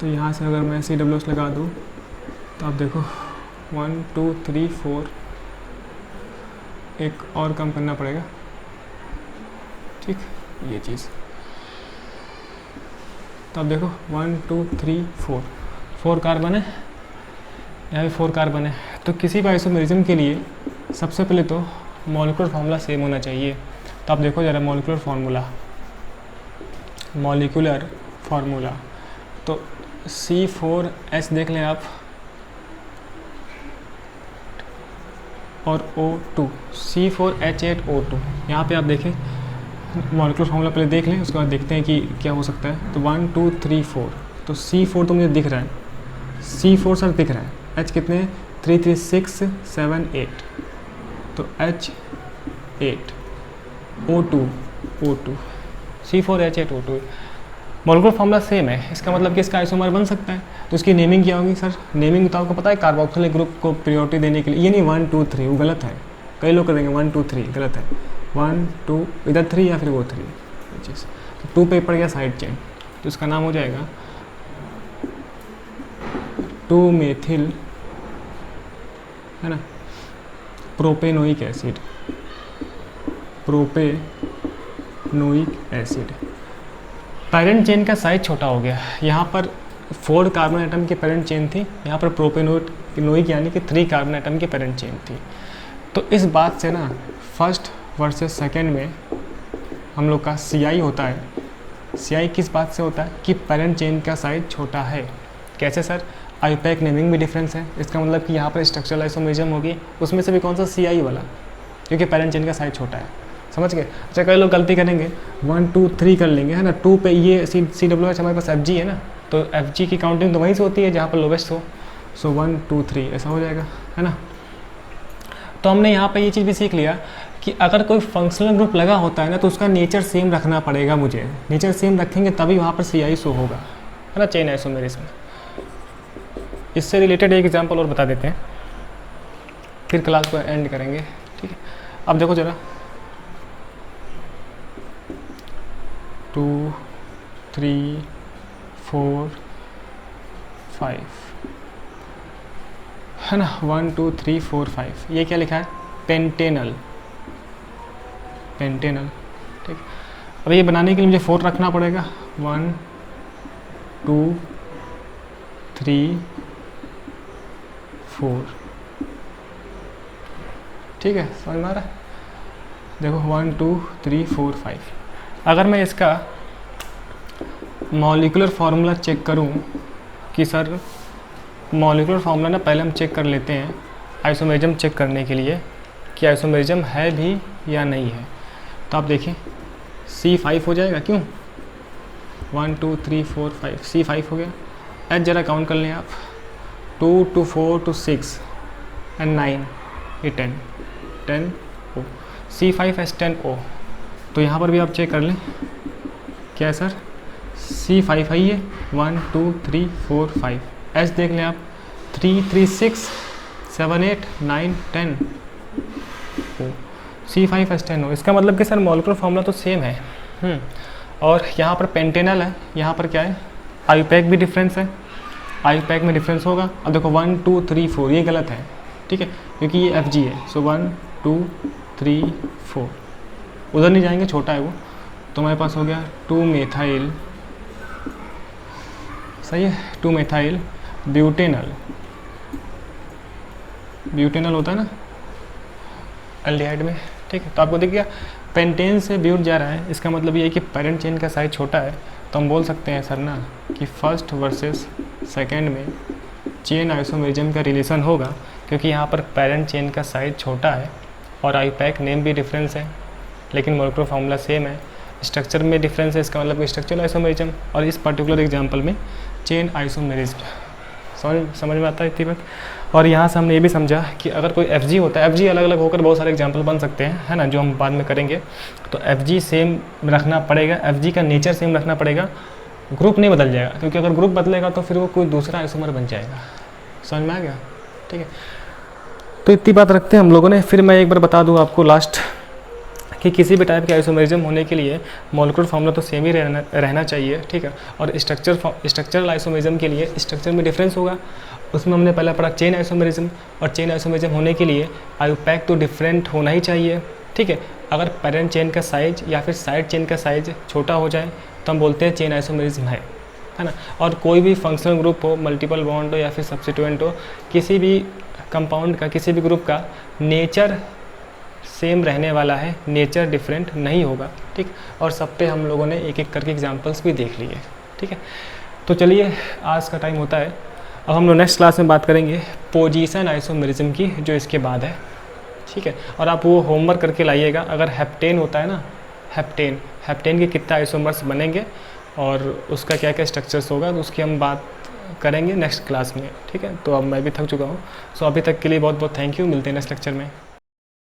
तो यहाँ से अगर मैं CWS लगा दूँ तो आप देखो 1 2 3 4, एक और कम करना पड़ेगा, ठीक, ये चीज़। तो आप देखो 1 2 3 4, 4 कार्बन है, यहाँ भी 4 कार्बन है। तो किसी भी आइसोमेरिज्म के लिए सबसे पहले तो मॉलिक्यूलर फार्मूला सेम होना चाहिए। तो आप देखो ज़रा मॉलिक्यूलर फार्मूला, तो C4H देख लें आप, और O2, C4H8O2। यहाँ पे आप देखें मॉलिक्यूलर फार्मूला पहले देख लें, उसके बाद देखते हैं कि क्या हो सकता है। तो 1 2 3 4, तो C4 तो मुझे दिख रहा है, C4 सर दिख रहा है। H कितने हैं? 3 3 6 7 8, तो H8 O2 C4H8O2। Molecular formula same है, इसका मतलब कि इसका आइसोमर बन सकता है। तो इसकी नेमिंग क्या होगी सर? नेमिंग तो आपको पता है, कार्बोक्सिलिक ग्रुप को प्रायोरिटी देने के लिए। ये नहीं 1 2 3, वो गलत है, कई लोग करेंगे 1 2 3, गलत है। 1 2 इधर 3 या फिर वो 3, ये चीज़। तो 2 पे पड़ गया साइड चेन, तो इसका नाम हो जाएगा 2 मेथिल, है ना, प्रोपेनोइक एसिड। पेरेंट चेन का साइज छोटा हो गया। यहाँ पर 4 कार्बन एटम की पेरेंट चेन थी, यहाँ पर प्रोपेनोइक यानी कि 3 कार्बन एटम की पेरेंट चेन थी। तो इस बात से ना फर्स्ट वर्सेस सेकेंड में हम लोग का CI होता है। CI किस बात से होता है कि पेरेंट चेन का साइज छोटा है। कैसे सर? आईपैक नेमिंग भी डिफरेंस है, इसका मतलब कि यहाँ पर स्ट्रक्चरल आइसोमेरिज्म होगी, उसमें से भी कौन सा? CI वाला, क्योंकि पेरेंट चेन का साइज छोटा है। समझ गए? अच्छा, कई लोग गलती करेंगे 1 2 3 कर लेंगे, है ना। 2 पे ये CWH हमारे पास FG है ना, तो FG की काउंटिंग तो वहीं से होती है जहाँ पर लोवेस्ट हो। सो 1 2 3 ऐसा हो जाएगा, है ना। तो हमने यहाँ पे ये चीज़ भी सीख लिया कि अगर कोई फंक्शनल ग्रुप लगा होता है ना, तो उसका नेचर सेम रखना पड़ेगा मुझे। नेचर सेम रखेंगे तभी वहाँ पर CI शो होगा, है ना, चेन आइसोमेरिज्म। इससे रिलेटेड एक एग्जांपल और बता देते हैं, फिर क्लास को एंड करेंगे, ठीक है। अब देखो जरा 2 3 4 5, है ना, 1 2 3 4 5। ये क्या लिखा है? पेंटेनल, ठीक। अब ये बनाने के लिए मुझे 4 रखना पड़ेगा। 1 2 3 4, ठीक है, समझ में आ रहा है? देखो 1 2 3 4 5। अगर मैं इसका मॉलिक्यूलर फार्मूला चेक करूं कि सर मॉलिक्यूलर फार्मूला ना पहले हम चेक कर लेते हैं आइसोमेरिज्म चेक करने के लिए कि आइसोमेरिज्म है भी या नहीं है। तो आप देखिए C5 हो जाएगा, क्यों? 1 2 3 4 5, C5 हो गया। H ज़रा काउंट कर लें आप, 2 to 4 to 6 and 9, ये 10 O, C5H10O। तो यहाँ पर भी आप चेक कर लें, क्या है सर? C5 है ये, 1 2 3 4 5। H देख लें आप, 3 3 6 7 8 9 10 O, C5H10O। इसका मतलब कि सर मॉलिक्यूलर फार्मूला तो सेम है। और यहाँ पर पेंटेनल है, यहाँ पर क्या है? आईपैक भी डिफरेंस है, आईपैक में डिफरेंस होगा। अब देखो 1 2 3 4, ये गलत है, ठीक है, क्योंकि ये FG है। सो 1 2 3 4, उधर नहीं जाएंगे, छोटा है वो। तो हमारे पास हो गया 2 मेथाइल, सही है, 2 मेथाइल ब्यूटेनल होता है ना एल्डिहाइड में, ठीक है। तो आपको दिख गया पेंटेन से ब्यूट जा रहा है, इसका मतलब ये है कि पेरेंट चेन का साइज छोटा है। तो हम बोल सकते हैं सर ना कि फर्स्ट वर्सेस सेकेंड में चेन आइसोमेरिज्म का रिलेशन होगा, क्योंकि यहाँ पर पेरेंट चेन का साइज छोटा है और आईपैक नेम भी डिफरेंस है, लेकिन मॉलिक्यूलर फार्मूला सेम है। स्ट्रक्चर में डिफरेंस है, इसका मतलब स्ट्रक्चरल आइसोमेरिज्म, और इस पर्टिकुलर एग्जांपल में चेन आइसोमेरिज्म। समझ में आता है इतनी बात। और यहाँ से हमने ये भी समझा कि अगर कोई FG होता है, FG अलग अलग होकर बहुत सारे एग्जांपल बन सकते हैं, है ना, जो हम बाद में करेंगे। तो FG सेम रखना पड़ेगा, FG का नेचर सेम रखना पड़ेगा ग्रुप नहीं बदल जाएगा, क्योंकि अगर ग्रुप बदलेगा तो फिर वो कोई दूसरा आइसोमर बन जाएगा। समझ में आ गया? ठीक है, तो इतनी बात रखते हैं हम लोगों ने। फिर मैं एक बार बता दूँ आपको लास्ट कि किसी भी टाइप के आइसोमेरिज्म होने के लिए मॉलिक्यूलर फार्मूला तो सेम ही रहना चाहिए। ठीक है, और स्ट्रक्चरल आइसोमेरिज्म के लिए स्ट्रक्चर में डिफरेंस होगा। उसमें हमने पहला पढ़ा चेन आइसोमेरिज्म, और चेन आइसोमेरिज्म होने के लिए आईयूपैक तो डिफरेंट होना ही चाहिए। ठीक है, अगर पेरेंट चेन का साइज या फिर साइड चेन का साइज छोटा हो जाए तो हम बोलते हैं चेन आइसोमेरिज्म है ना। और कोई भी फंक्शनल ग्रुप हो, मल्टीपल बॉन्ड हो या फिर सब्स्टिट्यूएंट हो, किसी भी कंपाउंड का, किसी भी ग्रुप का नेचर सेम रहने वाला है, नेचर डिफरेंट नहीं होगा। ठीक, और सब पे हम लोगों ने एक एक करके एग्जांपल्स भी देख लिए। ठीक है, तो चलिए आज का टाइम होता है, अब हम लोग नेक्स्ट क्लास में बात करेंगे पोजीशन आइसोमेरिज्म की, जो इसके बाद है। ठीक है, और आप वो होमवर्क करके लाइएगा। अगर हेप्टेन होता है ना, हेप्टेन के कितना आइसोमर्स बनेंगे और उसका क्या क्या स्ट्रक्चर्स होगा, तो उसकी हम बात करेंगे नेक्स्ट क्लास में। ठीक है, तो अब मैं भी थक चुका हूँ, सो अभी तक के लिए बहुत बहुत थैंक यू। मिलते हैं नेक्स्ट लेक्चर में।